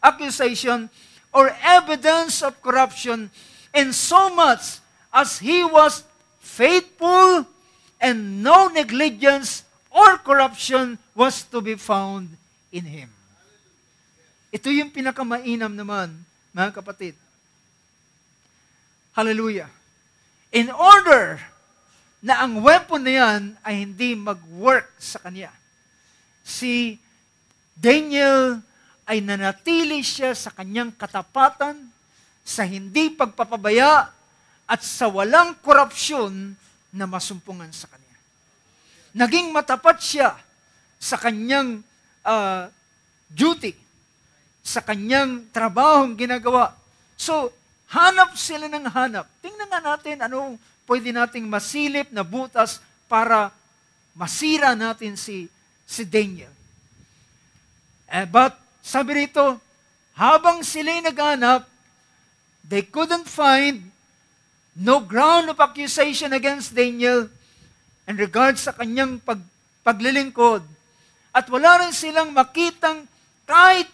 Speaker 1: accusation or evidence of corruption, in so much as he was faithful and no negligence or corruption was to be found in him. Ito yung pinakamainam naman, mga kapatid. Hallelujah. In order na ang weapon na yan ay hindi mag-work sa kanya, si Daniel ay nanatili siya sa kanyang katapatan, sa hindi pagpapabaya, at sa walang korupsyon na masumpungan sa kanya. Naging matapat siya sa kanyang duty, sa kanyang trabahong ginagawa. So, hanap sila ng hanap. Tingnan nga natin anong pwede nating masilip na butas para masira natin si Daniel. But, sabi rito, habang sila'y naghanap, they couldn't find no ground of accusation against Daniel in regards sa kanyang paglilingkod. At wala rin silang makitang kahit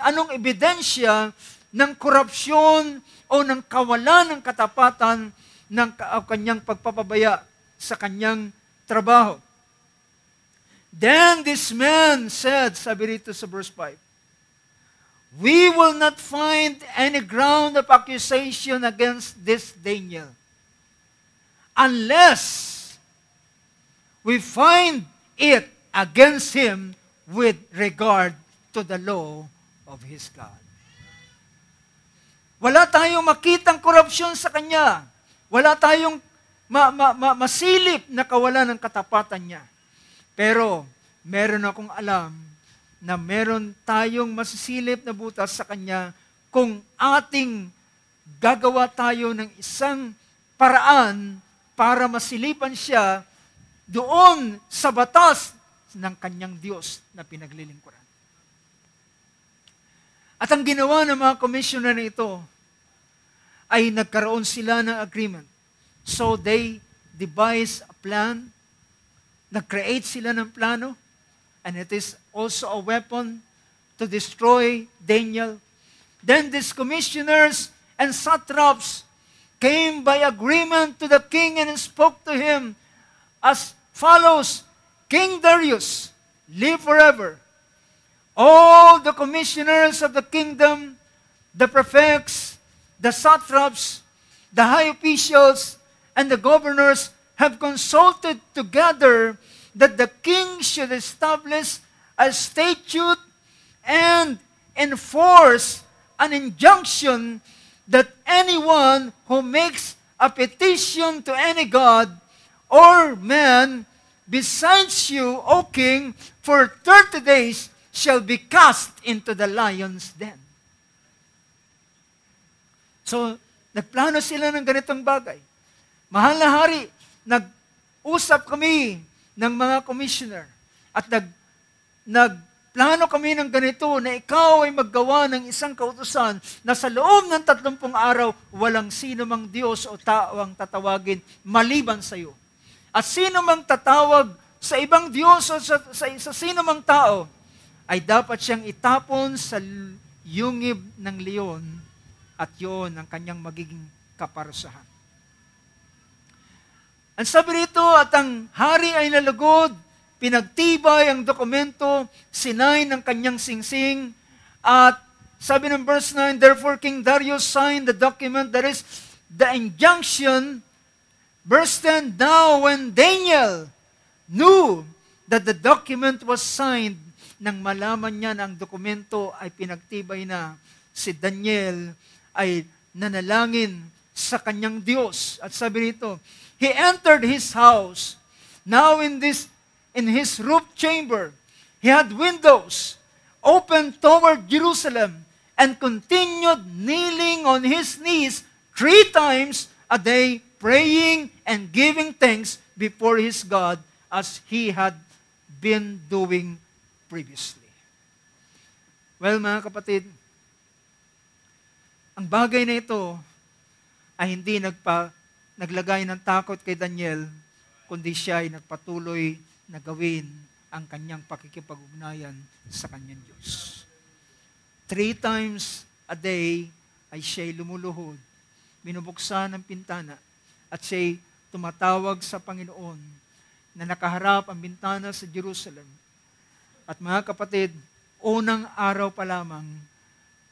Speaker 1: anong ebidensya ng korupsyon o ng kawalan ng katapatan ng kanyang pagpapabaya sa kanyang trabaho. Then this man said, sabi rito sa verse 5, we will not find any ground of accusation against this Daniel unless we find it against him with regard to the law of his God. Wala tayong makitang korupsyon sa kanya. Wala tayong masilip na kawalan ng katapatan niya. Pero meron akong alam na meron tayong masisilip na butas sa kanya kung ating gagawa tayo ng isang paraan para masilipan siya doon sa batas ng kanyang Diyos na pinaglilingkuran. At ang ginawa ng mga commissioner na ito ay nagkaroon sila ng agreement. So they devised a plan, nag-create sila ng plano, and it is also a weapon to destroy Daniel. Then these commissioners and satraps came by agreement to the king and spoke to him as follows, King Darius, live forever. All the commissioners of the kingdom, the prefects, the satraps, the high officials, and the governors have consulted together that the king should establish a statute and enforce an injunction that anyone who makes a petition to any god or man besides you, O king, for 30 days shall be cast into the lion's den. So, nagplano sila ng ganitong bagay. Mahal na hari, nag-usap kami ng mga commissioner at nagplano kami ng ganito na ikaw ay maggawa ng isang kautusan na sa loob ng 30 araw, walang sino mang Diyos o tao ang tatawagin maliban sa iyo. At sino mang tatawag sa ibang Diyos o sa sino mang tao, ay dapat siyang itapon sa yungib ng leon at yun ang kanyang magiging kaparusahan. Ang sabi rito, at ang hari ay nalugod, pinagtibay ang dokumento, sinay ng kanyang singsing, at sabi ng verse 9, therefore King Darius signed the document, that is the injunction. Verse 10, now when Daniel knew that the document was signed, nang malaman niya na ang dokumento ay pinagtibay na, si Daniel ay nanalangin sa kanyang Diyos. At sabi rito, he entered his house. Now in his roof chamber, he had windows open toward Jerusalem and continued kneeling on his knees 3 times a day, praying and giving thanks before his God as he had been doing previously. Well, mga kapatid, ang bagay na ito ay hindi naglagay ng takot kay Daniel, kundi siya ay nagpatuloy na gawin ang kanyang pakikipag-ugnayan sa kanyang Diyos. 3 times a day ay siya'y lumuluhod, binubuksan ang pintana, at siya'y tumatawag sa Panginoon na nakaharap ang bintana sa Jerusalem. At mga kapatid, unang araw pa lamang,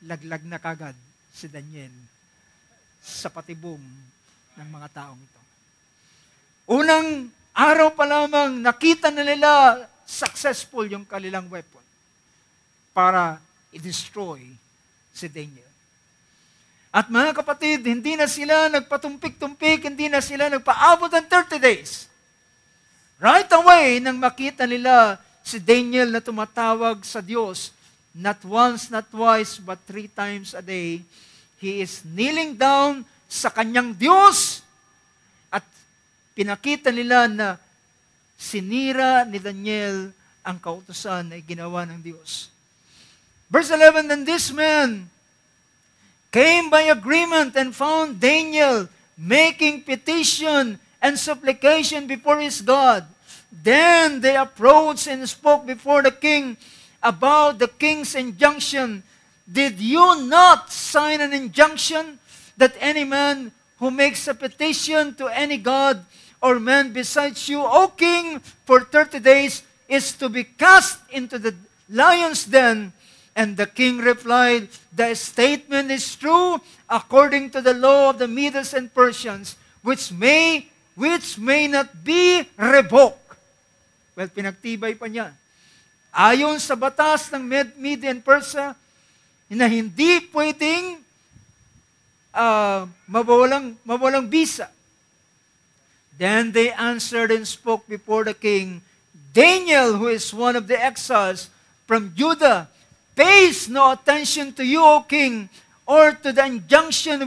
Speaker 1: laglag na kagad si Daniel sa patibong ng mga taong ito. Unang araw pa lamang, nakita na nila successful yung kanilang weapon para i-destroy si Daniel. At mga kapatid, hindi na sila nagpatumpik-tumpik, hindi na sila nagpaabot ng 30 days. Right away, nang makita nila si Daniel na tumatawag sa Diyos, not once, not twice, but 3 times a day, he is kneeling down sa kanyang Diyos at pinakita nila na sinira ni Daniel ang kautusan na ginawa ng Diyos. Verse 11, then this man came by agreement and found Daniel making petition and supplication before his God. Then they approached and spoke before the king about the king's injunction. Did you not sign an injunction that any man who makes a petition to any god or man besides you, O king, for 30 days is to be cast into the lion's den? And the king replied, the statement is true according to the law of the Medes and Persians, which may not be revoked. Well, pinagtibay pa niya. Ayon sa batas ng Medes and Persia, na hindi pwedeng mawalang bisa. Then they answered and spoke before the king, Daniel, who is one of the exiles from Judah, pays no attention to you, O king, or to the injunction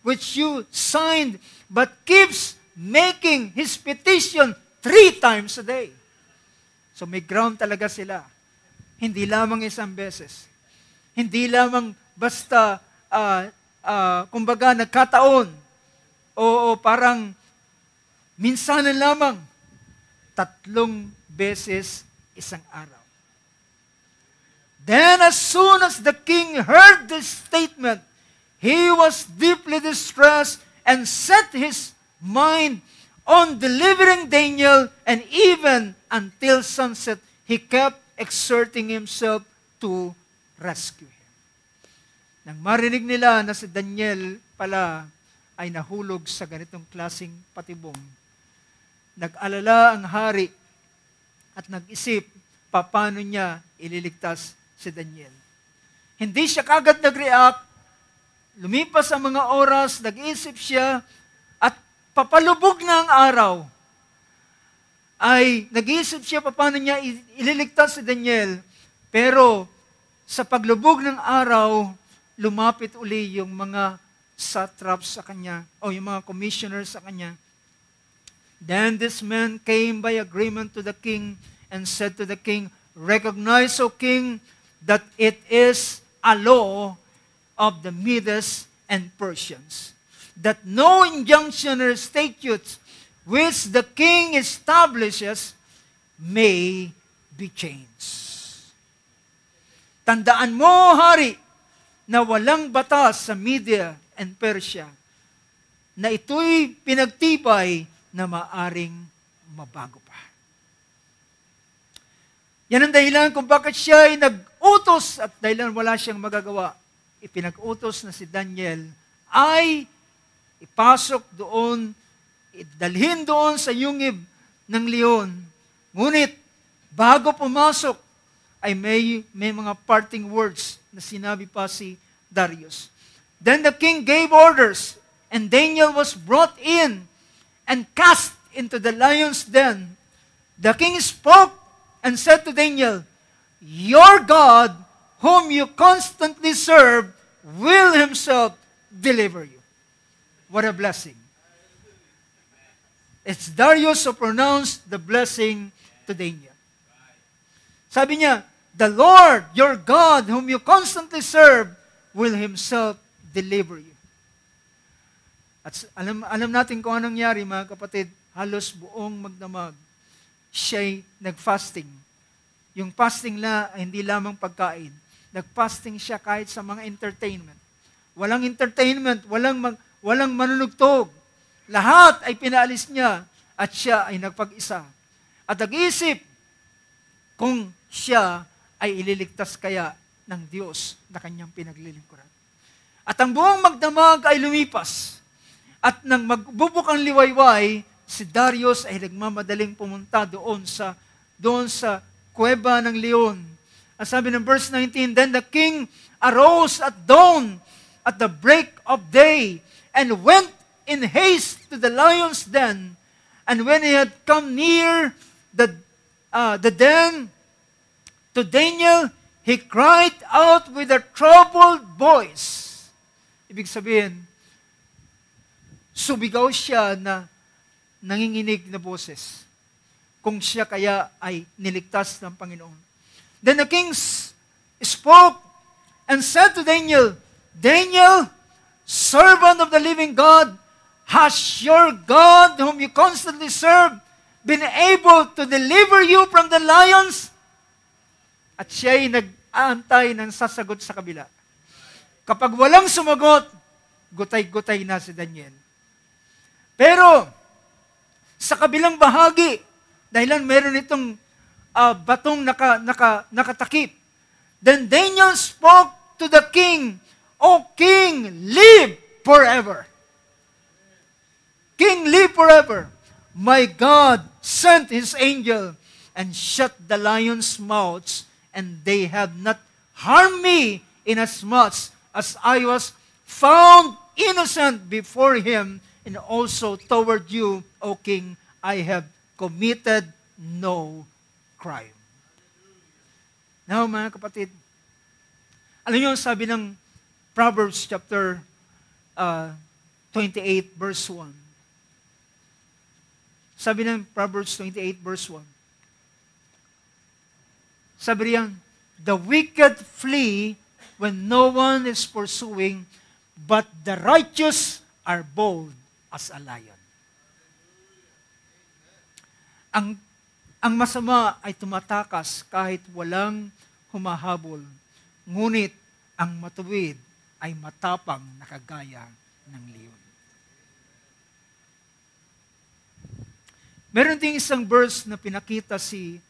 Speaker 1: which you signed, but keeps making his petition 3 times a day. So may ground talaga sila. Hindi lamang isang beses. Hindi lamang basta, kumbaga, nagkataon. O parang minsan na lamang. 3 beses isang araw. Then as soon as the king heard this statement, he was deeply distressed and set his mind on delivering Daniel, and even until sunset, he kept exerting himself to rescue him. Nang marinig nila na si Daniel pala ay nahulog sa ganitong klaseng patibong, nag-alala ang hari at nag-isip paano niya ililigtas si Daniel. Hindi siya kagad nag-react, lumipas ang mga oras, nag-isip siya, at papalubog na ang araw. ay nag-iisip siya paano niya ililigtas si Daniel. Pero sa paglubog ng araw, lumapit uli yung mga satraps sa kanya o yung mga commissioners sa kanya. Then this man came by agreement to the king and said to the king, "Recognize, O king, that it is a law of the Medes and Persians, that no injunction or statutes which the king establishes may be changed." Tandaan mo, hari, na walang batas sa Media and Persia na ito'y pinagtibay na maaring mabago pa. Yan ang dahilan kung bakit siya ay nag-utos at dahilan wala siyang magagawa. Ipinag-utos na si Daniel ay ipasok doon, dalhin doon sa yungib ng leon. Ngunit, bago pumasok, ay may mga parting words na sinabi pa si Darius. Then the king gave orders, and Daniel was brought in and cast into the lion's den. The king spoke and said to Daniel, "Your God, whom you constantly serve, will himself deliver you." What a blessing. It's Darius who pronounced the blessing to Daniel. Sabi niya, "The Lord, your God, whom you constantly serve, will himself deliver you." At alam natin kung anong nangyari, mga kapatid, halos buong magdamag, siya'y nag-fasting. Yung fasting ay hindi lamang pagkain. Nag-fasting siya kahit sa mga entertainment. Walang entertainment, walang manunugtog. Lahat ay pinaalis niya at siya ay nagpag-isa. At nag-iisip kung siya ay ililigtas kaya ng Diyos na kanyang pinaglilingkuran. At ang buong magdamag ay lumipas. At nang magbubukang liwayway, si Darius ay nagmamadaling pumunta doon sa kuweba ng leon. Ang sabi ng verse 19, "Then the king arose at dawn at the break of day and went in haste to the lion's den. And when he had come near the den to Daniel, he cried out with a troubled voice." Ibig sabihin, sumigaw siya na nanginginig na boses kung siya kaya ay niligtas ng Panginoon. Then the king spoke and said to Daniel, "Daniel, servant of the living God, has your God, whom you constantly serve, been able to deliver you from the lions?" At siya'y nag-aantay ng sasagot sa kabila. Kapag walang sumagot, gutay-gutay na si Daniel. Pero, sa kabilang bahagi, dahilan meron itong batong nakatakip. Then Daniel spoke to the king, "O king, live forever." King, live forever. My God sent his angel and shut the lions' mouths, and they have not harmed me inasmuch as I was found innocent before him, and also toward you, O king, I have committed no crime. Now, mga kapatid, alam niyo, sabi ng Proverbs chapter 28, verse 1. Sabi ng Proverbs 28, verse 1. Sabi riyan, "The wicked flee when no one is pursuing, but the righteous are bold as a lion." Ang masama ay tumatakas kahit walang humahabol. Ngunit ang matuwid ay matapang na kagaya ng leon. Meron ding isang verse na pinakita si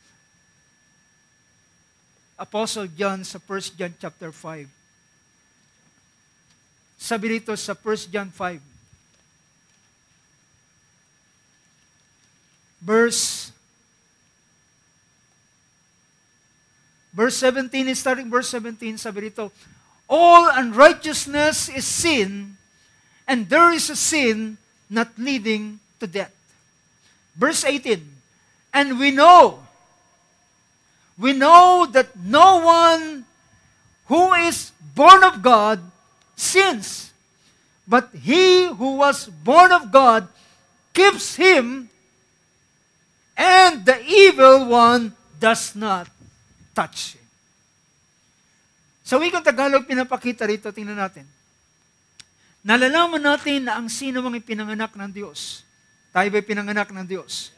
Speaker 1: Apostle John sa 1 John chapter 5. Sabi rito sa 1 John 5, verse 17, starting verse 17, sabi rito, "All unrighteousness is sin, and there is a sin not leading to death." Verse 18, And we know that no one who is born of God sins. But he who was born of God keeps him, and the evil one does not touch him. Sa wikang Tagalog, pinapakita rito, tingnan natin. Nalalaman natin na ang sino mang ipinanganak ng Diyos. Tayo ba'y pinanganak ng Diyos?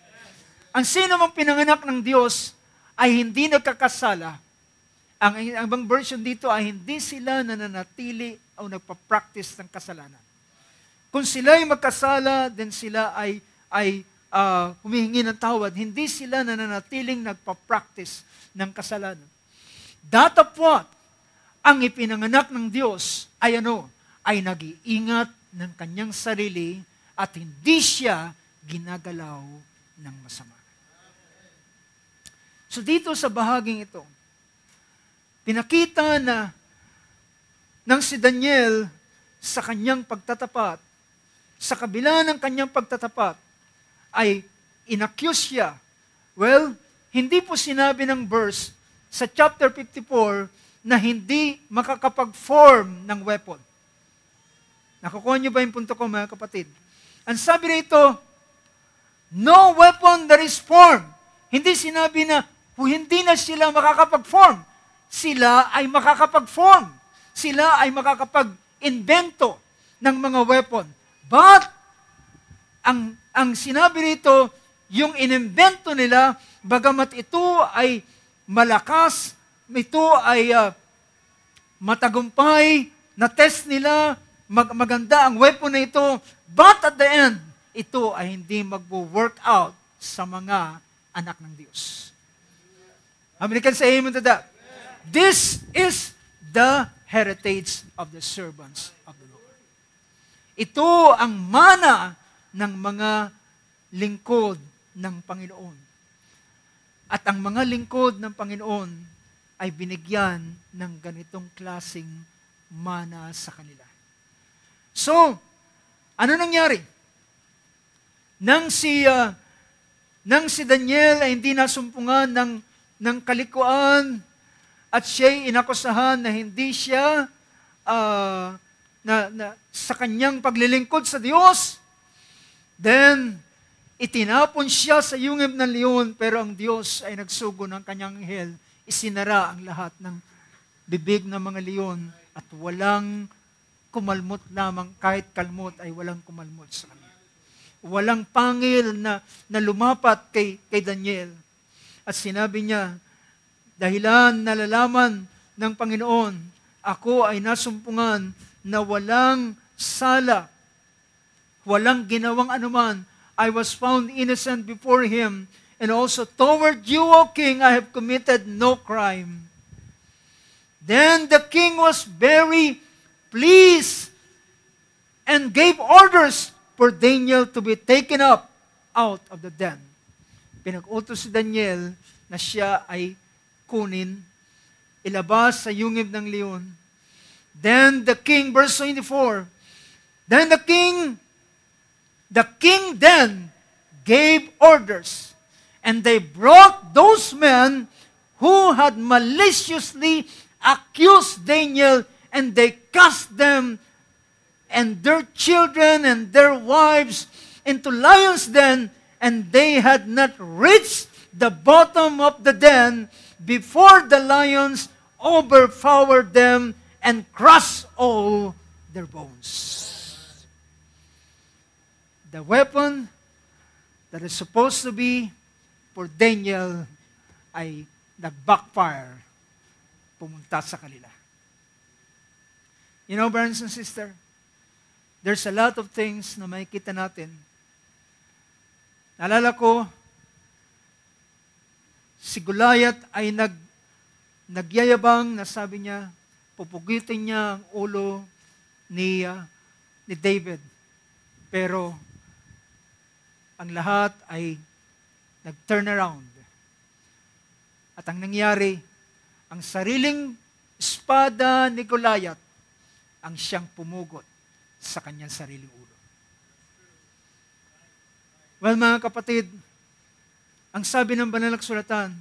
Speaker 1: Ang sino mang pinanganak ng Diyos ay hindi nagkakasala. Ang ibang version dito ay hindi sila nananatili o nagpa-practice ng kasalanan. Kung sila ay magkasala, then sila ay humihingi ng tawad. Hindi sila nananatiling nagpa-practice ng kasalanan. Datapwat, ang ipinanganak ng Diyos ay ay nag-iingat ng kanyang sarili at hindi siya ginagalaw ng masama. So dito sa bahaging ito, pinakita na ng si Daniel sa kanyang pagtatapat, sa kabila ng kanyang pagtatapat, ay inaccuse siya. Well, hindi po sinabi ng verse sa chapter 54 na hindi makakapag-form ng weapon. Nakukuha niyo ba yung punto ko, mga kapatid? Ang sabi rito, no weapon that is formed. Hindi sinabi na hindi na sila makakapag-form. Sila ay makakapag-form. Sila ay makakapag-invento ng mga weapon. But, ang sinabi rito, yung inimbento nila, bagamat ito ay malakas, ito ay matagumpay, na-test nila, maganda ang weapon na ito, but at the end, ito ay hindi mag-work out sa mga anak ng Diyos. How many can say amen to that? This is the heritage of the servants of the Lord. Ito ang mana ng mga lingkod ng Panginoon. At ang mga lingkod ng Panginoon ay binigyan ng ganitong klaseng mana sa kanila. So, ano nangyari? Nang si Daniel ay hindi nasumpungan ng kalikuan at siya'y inakusahan na hindi siya sa kanyang paglilingkod sa Diyos, then itinapon siya sa yungib ng leon, pero ang Diyos ay nagsugo ng kanyang anghel, isinara ang lahat ng bibig ng mga leon at walang kumalmot lamang, kahit kalmot ay walang kumalmot sa kanya. Walang pangil na lumapat kay Daniel. At sinabi niya, dahilan nalalaman ng Panginoon, ako ay nasumpungan na walang sala, walang ginawang anuman. I was found innocent before Him, and also toward you, O King, I have committed no crime. Then the king was very pleased and gave orders for Daniel to be taken up out of the den. Pinag-utos si Daniel na siya ay kunin, ilabas sa yungib ng leon. Then the king, verse 24, then the king then gave orders, and they brought those men who had maliciously accused Daniel, and they cast them and their children and their wives into lions' den, and they had not reached the bottom of the den before the lions overpowered them and crushed all their bones. The weapon that is supposed to be for Daniel ay nag-backfire, pumunta sa kanila. You know, brothers and sisters, there's a lot of things na makikita natin. Naalala ko, si Goliath ay nagyayabang na sabi niya, pupugitin niya ang ulo ni David. Pero, ang lahat ay nag-turn around. At ang nangyari, ang sariling espada ni Goliath ang siyang pumugot sa kanyang sariling ulo. Well, mga kapatid, Ang sabi ng banal na kasulatan,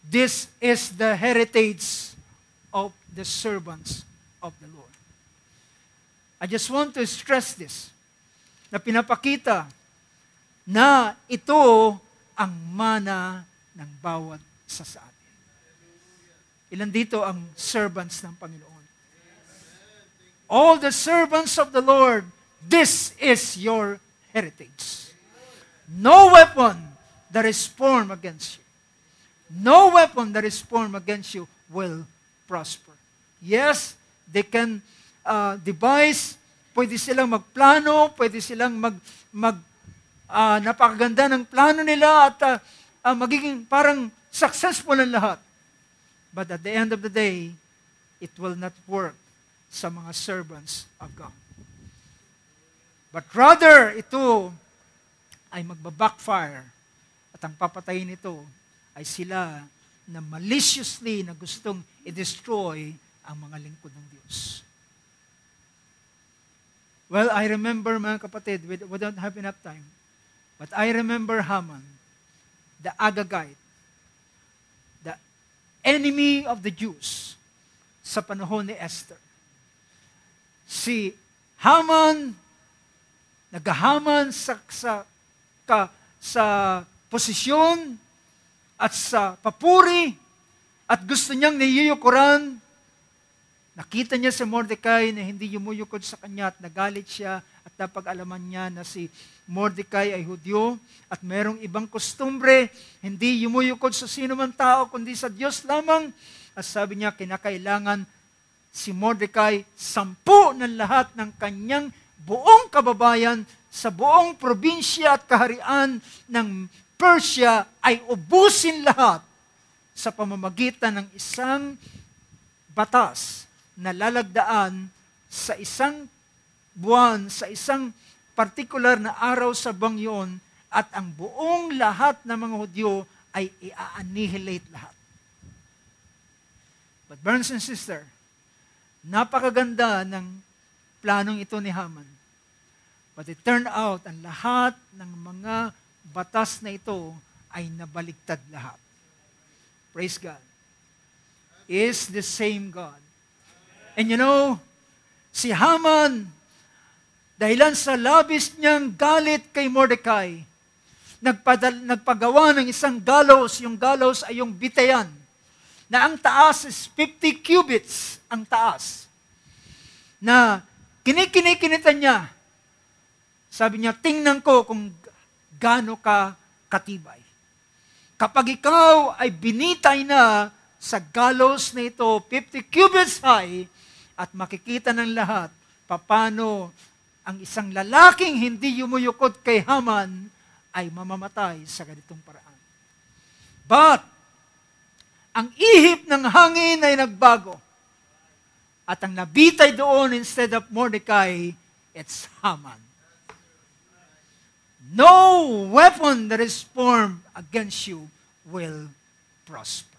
Speaker 1: this is the heritage of the servants of the Lord. I just want to stress this, na pinapakita na ito ang mana ng bawat isa sa atin. Ilan dito ang servants ng Panginoon? All the servants of the Lord, this is your heritage. No weapon that is formed against you. No weapon that is formed against you will prosper. Yes, they can devise, pwede silang magplano, pwede silang napakaganda ng plano nila at magiging parang successful ang lahat. But at the end of the day, it will not work sa mga servants of God. But rather, ito ay magbabackfire at ang papatayin nito ay sila na maliciously na gustong i-destroy ang mga lingkod ng Diyos. Well, I remember, mga kapatid, we don't have enough time, but I remember Haman, the Agagite, the enemy of the Jews sa panahon ni Esther. Si Haman, naghahaman sa posisyon at sa papuri at gusto niyang niyuyukuran. Nakita niya si Mordecai na hindi yumuyukod sa kanya at nagalit siya at napag-alaman niya na si Mordecai ay Hudyo at merong ibang kostumbre, hindi yumuyukod sa sino man tao kundi sa Diyos lamang. At sabi niya, kinakailangan si Mordecai 10 ng lahat ng kanyang buong kababayan sa buong probinsya at kaharian ng Persia ay ubusin lahat sa pamamagitan ng isang batas na lalagdaan sa isang buwan, sa isang partikular na araw sa bangyon at ang buong lahat ng mga Hudyo ay i-annihilate lahat. But brothers and sisters, napakaganda ng planong ito ni Haman. But it turned out, ang lahat ng mga batas na ito ay nabaligtad lahat. Praise God. Is the same God. And you know, si Haman, dahilan sa labis niyang galit kay Mordecai, nagpagawa ng isang gallows. Yung gallows ay yung bitayan, na ang taas is 50 cubits ang taas. Na kinikinita niya, sabi niya, tingnan ko kung gaano ka katibay. Kapag ikaw ay binitay na sa gallows na ito, 50 cubits high, at makikita ng lahat, papano ang isang lalaking hindi yumuyukod kay Haman ay mamamatay sa ganitong paraan. But, ang ihip ng hangin ay nagbago. At ang nabitay doon instead of Mordecai, it's Haman. No weapon that is formed against you will prosper.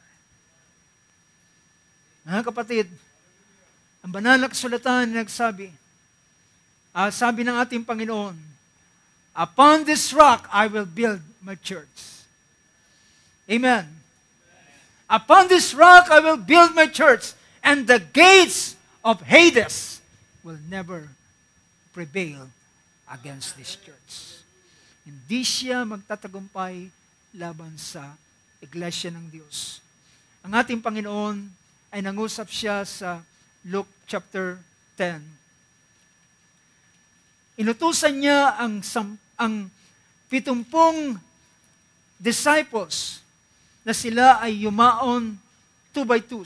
Speaker 1: Mga kapatid, ang banal na kasulatan nagsabi, sabi ng ating Panginoon, upon this rock I will build my church. Amen. Upon this rock I will build my church, and the gates of Hades will never prevail against this church. Hindi siya magtatagumpay laban sa iglesia ng Diyos. Ang ating Panginoon ay nangusap siya sa Luke chapter 10. Inutusan niya ang 70 disciples na sila ay yumaon 2 by 2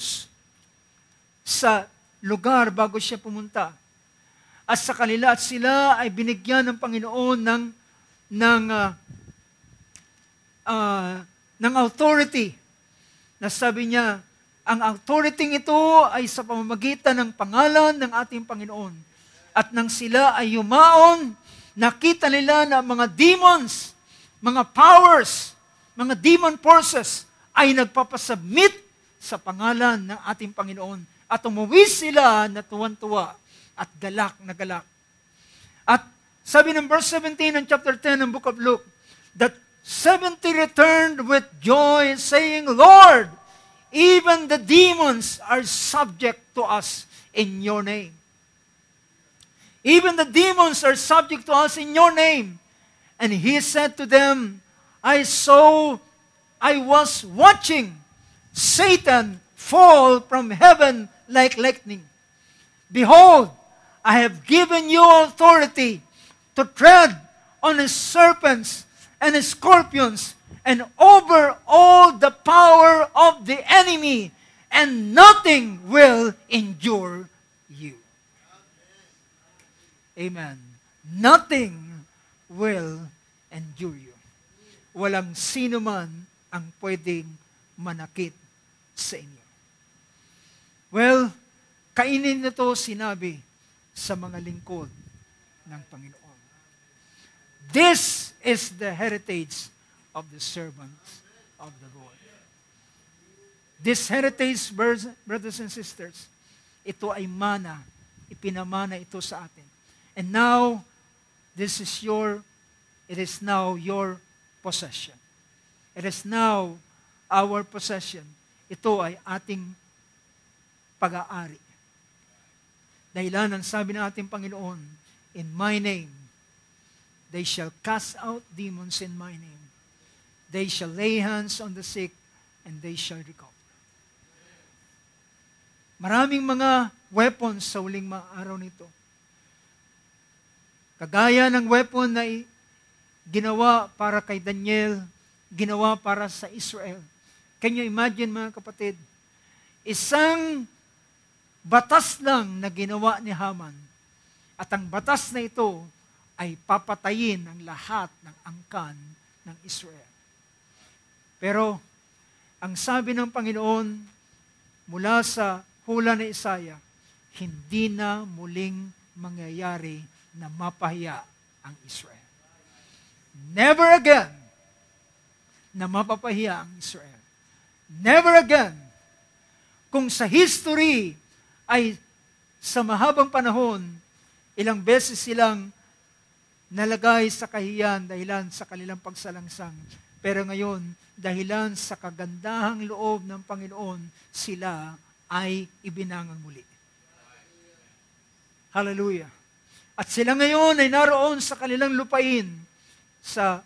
Speaker 1: sa lugar bago siya pumunta. At sa kanila at sila ay binigyan ng Panginoon ng authority. Na sabi niya, ang authority ito ay sa pamamagitan ng pangalan ng ating Panginoon. At nang sila ay yumaon, nakita nila na mga demons, mga powers, mga demon forces ay nagpapasubmit sa pangalan ng ating Panginoon. At umuwi sila na tuwan-tuwa at galak na galak. At sabi ng verse 17 ng chapter 10 ng book of Luke, that 70 returned with joy, saying, Lord, even the demons are subject to us in your name. Even the demons are subject to us in your name. And he said to them, I was watching Satan fall from heaven like lightning. Behold, I have given you authority to tread on the serpents and the scorpions and over all the power of the enemy, and nothing will endure you. Amen. Nothing will endure you. Walang sino man ang pwedeng manakit sa inyo. Well, kainin na to sinabi sa mga lingkod ng Panginoon. This is the heritage of the servants of the Lord. This heritage, brothers and sisters, ito ay mana, ipinamana ito sa atin. And now, it is now your possession. It is now our possession. Ito ay ating pag-aari. Dahilan ang sabi ng ating Panginoon, in my name, they shall cast out demons in my name. They shall lay hands on the sick, and they shall recover. Maraming mga weapons sa huling mga araw nito. Kagaya ng weapon na ginawa para kay Daniel, ginawa para sa Israel. Can you imagine, mga kapatid? Isang batas lang na ginawa ni Haman. At ang batas na ito ay papatayin ang lahat ng angkan ng Israel. Pero, ang sabi ng Panginoon mula sa hula ni Isaiah, hindi na muling mangyayari na mapahiya ang Israel. Never again na mapapahiya ang Israel. Never again. Kung sa history ay sa mahabang panahon, ilang beses silang nalagay sa kahiyan dahilan sa kanilang pagsalangsang. Pero ngayon, dahilan sa kagandahang loob ng Panginoon, sila ay ibinangon muli. Hallelujah. At sila ngayon ay naroon sa kanilang lupain sa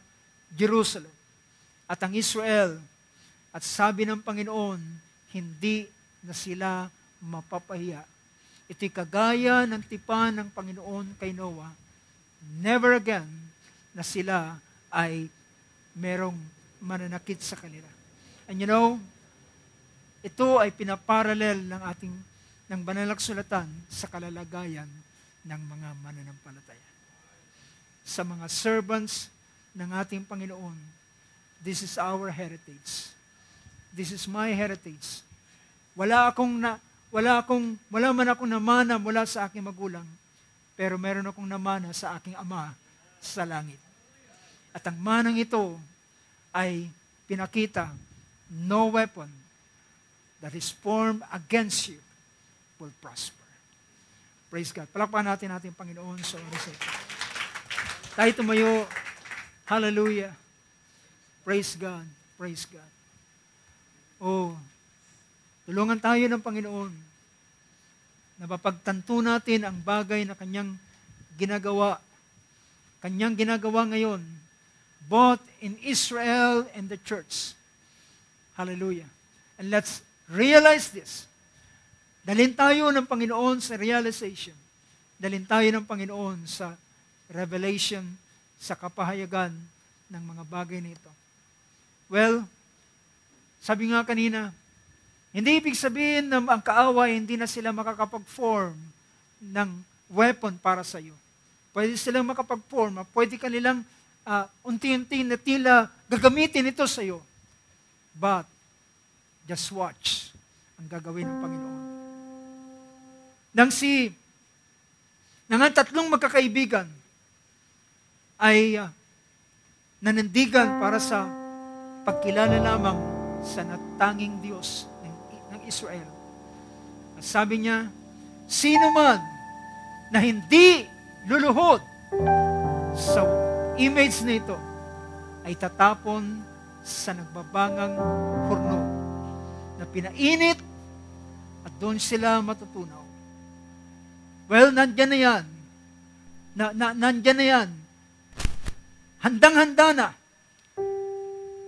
Speaker 1: Jerusalem. At ang Israel, at sabi ng Panginoon, hindi na sila mapapahiya. Ito'y kagaya ng tipan ng Panginoon kay Noah. Never again na sila ay merong mananakit sa kanila. And you know, ito ay pinaparalel ng banal na kasulatan sa kalalagayan ng mga mananampalataya. Sa mga servants ng ating Panginoon, this is our heritage. This is my heritage. Wala man akong namana mula sa aking magulang, pero meron akong namana sa aking Ama sa langit. At ang manang ito ay pinakita, no weapon that is formed against you will prosper. Praise God. Palakpakan natin ating Panginoon sa oras ito. Tayo tumayo. Hallelujah. Praise God. Praise God. Oh, tulungan tayo ng Panginoon na mapagtanto natin ang bagay na Kanyang ginagawa. Kanyang ginagawa ngayon, both in Israel and the church. Hallelujah. And let's realize this. Dalhin tayo ng Panginoon sa realization. Dalhin tayo ng Panginoon sa revelation, sa kapahayagan ng mga bagay nito. Well, sabi nga kanina, hindi ibig sabihin na ang kaaway hindi na sila makakapag-form ng weapon para sa iyo. Pwede silang makapag-form, pwede kanilang unti-unti na tila gagamitin ito sa iyo. But, just watch ang gagawin ng Panginoon. Nang ang tatlong magkakaibigan ay nanindigan para sa pagkilala lamang sa natanging Diyos ng Israel. At sabi niya, sino man na hindi luluhod sa image na ito, ay tatapon sa nagbabangang hurno na pinainit at doon sila matutunaw. Well, nandyan na yan. Nandyan na yan. Handang-handa na.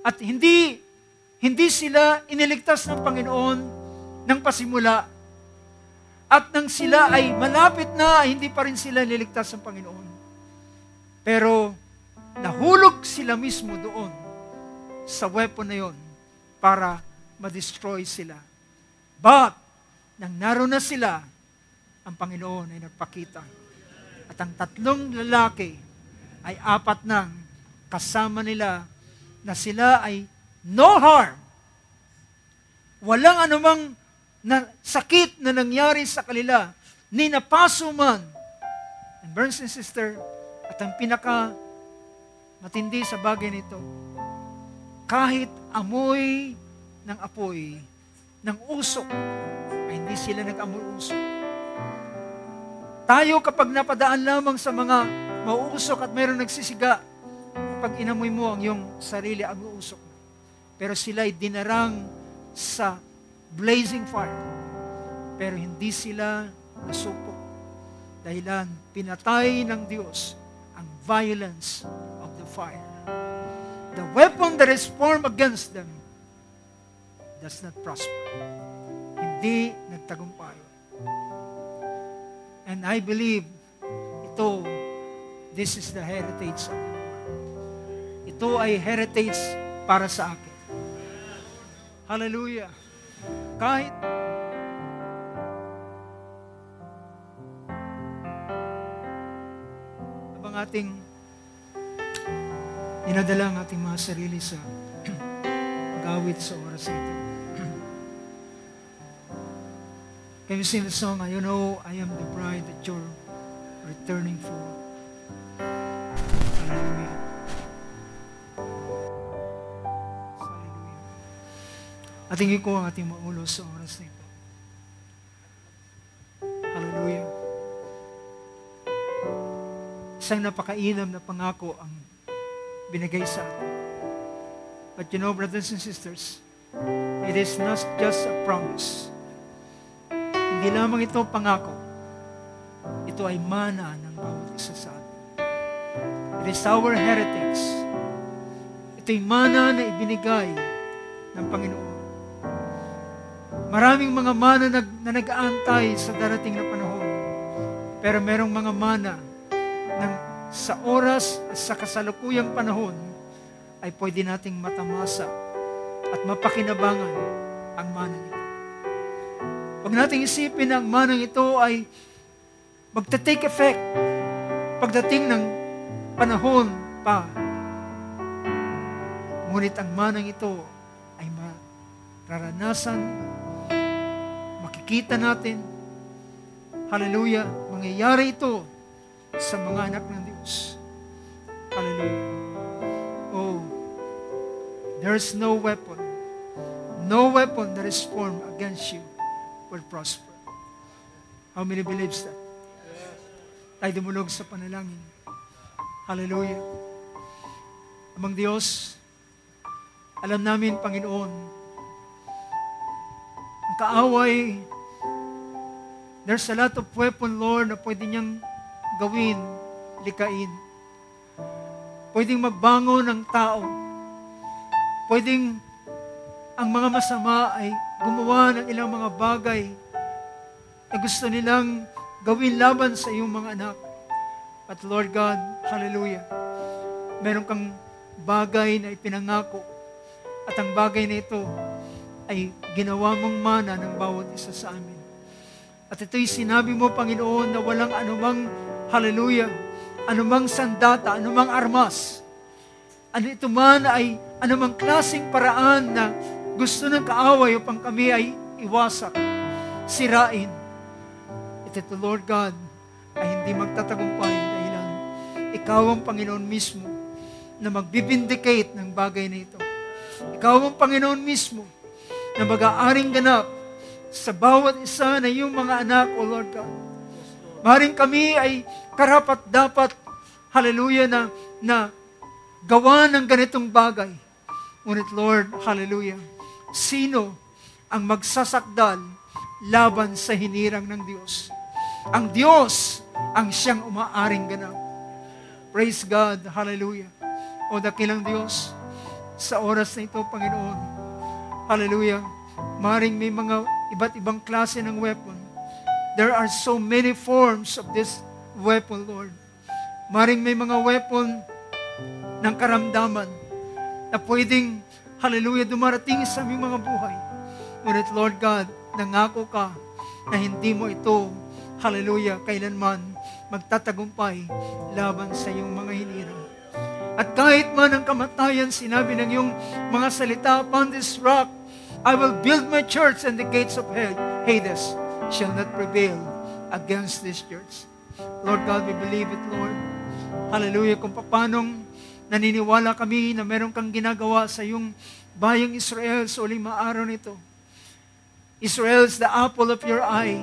Speaker 1: At hindi sila iniligtas ng Panginoon ng pasimula. At nang sila ay malapit na, hindi pa rin sila niligtas ng Panginoon. Pero nahulog sila mismo doon sa weapon na yon para ma-destroy sila. But, nang naroon na sila, ang Panginoon ay nagpakita. At ang tatlong lalaki ay apat nang kasama nila na sila ay no harm. Walang anumang sakit na nangyari sa kanila, ni napaso man. And brothers and sisters, at ang pinaka matindi sa bagay nito, kahit amoy ng apoy, ng usok, ay hindi sila nag-amoy usok. Tayo kapag napadaan lamang sa mga mauusok at mayroong nagsisiga, pag inamoy mo ang iyong sarili, ang usok. Pero sila ay dinarang sa blazing fire. Pero hindi sila nasupok. Dahilan, pinatay ng Diyos ang violence of the fire. The weapon that is formed against them does not prosper. Hindi nagtagumpay. And I believe this is the heritage of the Lord. Ito ay heritage para sa akin. Hallelujah. Kahit habang ating dinadala ang ating mga sarili sa pag-awit sa oras ito. Can you sing the song, You Know I Am the Bride that You're Returning For? Hallelujah. Hallelujah. Atingin ko ang ating maulo sa oras na ito. Hallelujah. Isang napakainam na pangako ang binigay sa atin. But you know, brothers and sisters, it is not just a promise. Hindi lamang ito pangako. Ito ay mana ng bawat isa sa atin. It is our heritage. Ito'y mana na ibinigay ng Panginoon. Maraming mga mana na nag-aantay sa darating na panahon. Pero merong mga mana na sa oras at sa kasalukuyang panahon ay pwede nating matamasa at mapakinabangan ang mana nito. Huwag nating isipin na ang manang ito ay magta-take effect pagdating ng panahon pa. Ngunit ang manang ito ay mararanasan, makikita natin, hallelujah, mangyayari ito sa mga anak ng Diyos. Hallelujah. Oh, there's no weapon that is formed against you will prosper. How many believes that? Tayo dumulog sa panalangin. Hallelujah. Amang Diyos, alam namin, Panginoon, ang kaaway, there's a lot of weapon, Lord, na pwede niyang gawin, likain. Pwedeng magbango ng tao. Pwedeng ang mga masama ay gumawa ng ilang mga bagay na gusto nilang gawin laban sa iyong mga anak. But Lord God, hallelujah, meron kang bagay na ipinangako at ang bagay na ito ay ginawa mong mana ng bawat isa sa amin. At ito'y sinabi mo, Panginoon, na walang anumang, hallelujah, anumang sandata, anumang armas, ano ito man ay anumang klaseng paraan na gusto ng kaaway upang kami ay iwasak, sirain. Ito, Lord God, ay hindi magtatagumpay dahilan ikaw ang Panginoon mismo na magbibindicate ng bagay na ito. Ikaw ang Panginoon mismo na mag-aaring ganap sa bawat isa na iyong mga anak, O Lord God. Maring kami ay karapat-dapat, hallelujah, na gawa ng ganitong bagay. Ngunit Lord, hallelujah, sino ang magsasakdal laban sa hinirang ng Diyos? Ang Diyos ang siyang umaaring ganap. Praise God, hallelujah. O dakilang Diyos, sa oras na ito, Panginoon, hallelujah, maring may mga iba't ibang klase ng weapon. There are so many forms of this weapon, Lord. Maring may mga weapon ng karamdaman na pwedeng, hallelujah, dumarating sa aming mga buhay. Ngunit Lord God, nangako ka na hindi mo ito, hallelujah, kailanman magtatagumpay laban sa iyong mga hinirang. At kahit man ang kamatayan, sinabi ng iyong mga salita, upon this rock, I will build my church and the gates of Hades shall not prevail against this church. Lord God, we believe it, Lord. Hallelujah. Kung paanong naniniwala kami na meron kang ginagawa sa iyong bayang Israel sa uling araw nito. Israel is the apple of your eye,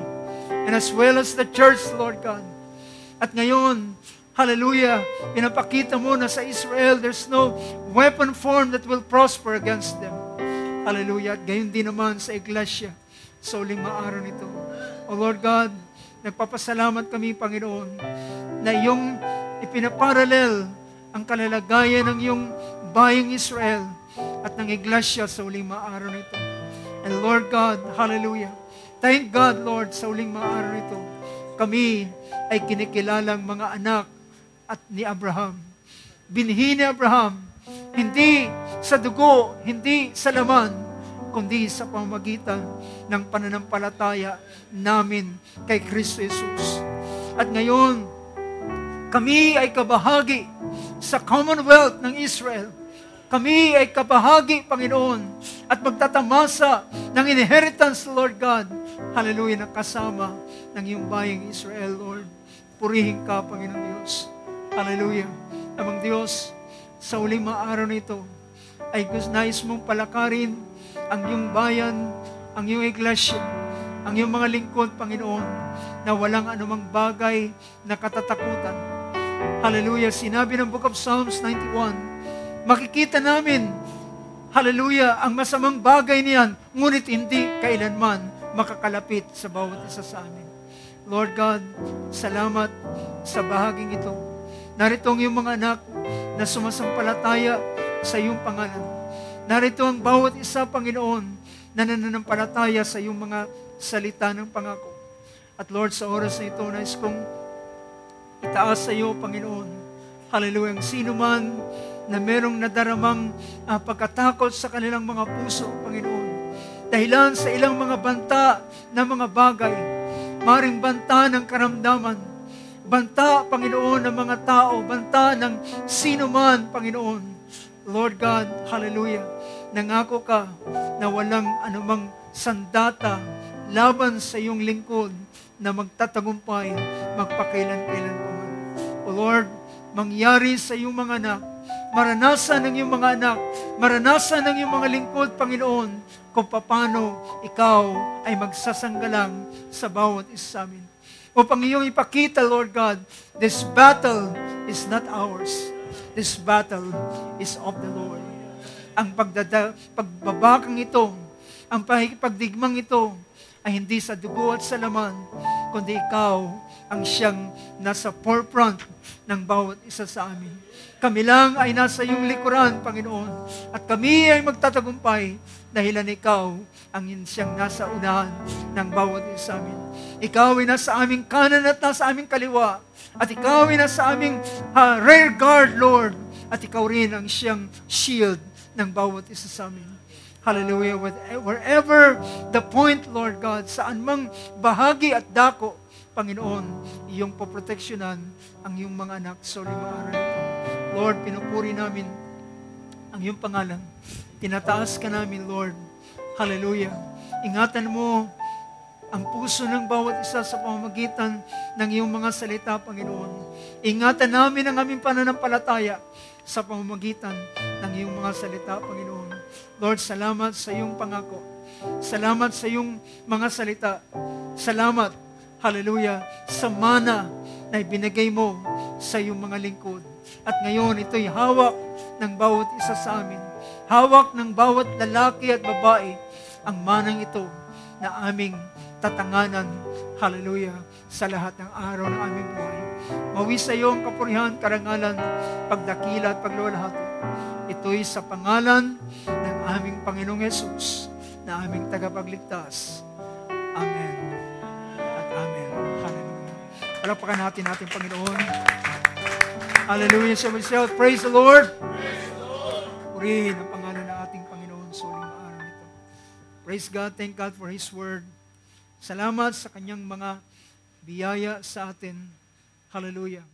Speaker 1: and as well as the church, Lord God. At ngayon, hallelujah, pinapakita mo na sa Israel, there's no weapon form that will prosper against them. Hallelujah. At gayon din naman sa iglesia sa uling araw nito. O Lord God, nagpapasalamat kami, Panginoon, na iyong ipinaparalel ang kalalagayan ng iyong bayang Israel at ng iglesia sa uling araw nito. And Lord God, hallelujah, thank God, Lord, sa uling araw nito, kami ay kinikilalang mga anak at ni Abraham. Binhi ni Abraham, hindi sa dugo, hindi sa laman, kundi sa pamamagitan ng pananampalataya namin kay Kristo Jesus. At ngayon, kami ay kabahagi sa Commonwealth ng Israel. Kami ay kabahagi, Panginoon, at magtatamasa ng inheritance, Lord God. Hallelujah, na kasama ng iyong bayang Israel, Lord. Purihin ka, Panginoon Diyos. Hallelujah. Amang Diyos, sa uling araw nito, ay nais mong palakarin ang iyong bayan, ang iyong iglesia, ang iyong mga lingkod, Panginoon, na walang anumang bagay na katatakutan. Hallelujah. Sinabi ng Book of Psalms 91, makikita namin, hallelujah, ang masamang bagay niyan, ngunit hindi kailanman makakalapit sa bawat isa sa amin. Lord God, salamat sa bahaging ito. Narito ang iyong mga anak na sumasampalataya sa iyong pangalan. Narito ang bawat isa, Panginoon, na nananampalataya sa iyong mga salita ng pangako. At Lord, sa oras na ito, nais kong itaas sa iyo, Panginoon. Hallelujah. Ang sino man na merong nadaramang pagkatakot sa kanilang mga puso, Panginoon. Dahilan sa ilang mga banta na mga bagay, maring banta ng karamdaman, banta, Panginoon, ng mga tao, banta ng sino man, Panginoon. Lord God, hallelujah, nangako ka na walang anumang sandata laban sa iyong lingkod na magtatagumpay, magpakailan-kailan pa man. O Lord, mangyari sa iyong mga anak, maranasan ng iyong mga anak, maranasan ng iyong mga lingkod, Panginoon, kung paano ikaw ay magsasanggalang sa bawat isa sa amin. Upang iyong ipakita, Lord God, this battle is not ours. This battle is of the Lord. Ang pagbabakang ito, ang pagdigmang ito, ay hindi sa dugo at sa laman, kundi ikaw ang siyang nasa forefront ng bawat isa sa amin. Kami lang ay nasa iyong likuran, Panginoon, at kami ay magtatagumpay dahilan ikaw ang siyang nasa unahan ng bawat isa sa amin. Ikaw ay nasa aming kanan at nasa aming kaliwa, at ikaw ay nasa aming rear guard, Lord, at ikaw rin ang siyang shield ng bawat isa sa amin. Hallelujah. Wherever the point, Lord God, saan mang bahagi at dako, Panginoon, iyong poproteksyonan ang iyong mga anak sa uling araw nito. Lord, pinupuri namin ang iyong pangalan. Tinataas ka namin, Lord. Hallelujah. Ingatan mo ang puso ng bawat isa sa pamamagitan ng iyong mga salita, Panginoon. Ingatan namin ang aming pananampalataya sa pamamagitan ng iyong mga salita, Panginoon. Lord, salamat sa iyong pangako. Salamat sa iyong mga salita. Salamat, hallelujah, sa mana na ibinigay mo sa iyong mga lingkod. At ngayon, ito'y hawak ng bawat isa sa amin. Hawak ng bawat lalaki at babae ang manang ito na aming tatanganan, hallelujah, sa lahat ng araw ng aming buhay. Mawi sa iyo ang kapurihan, karangalan, pagdakila at paglulahati. Ito'y sa pangalan ng aming Panginoong Yesus na aming tagapagligtas. Amen at amen. Hallelujah. Palakpakan natin ating Panginoon. Hallelujah. Shall we shout, praise the Lord? Praise the Lord. Purihin ang pangalan ng ating Panginoon sa uling araw nito. Praise God. Thank God for His Word. Salamat sa kanyang mga biyaya sa atin. Hallelujah.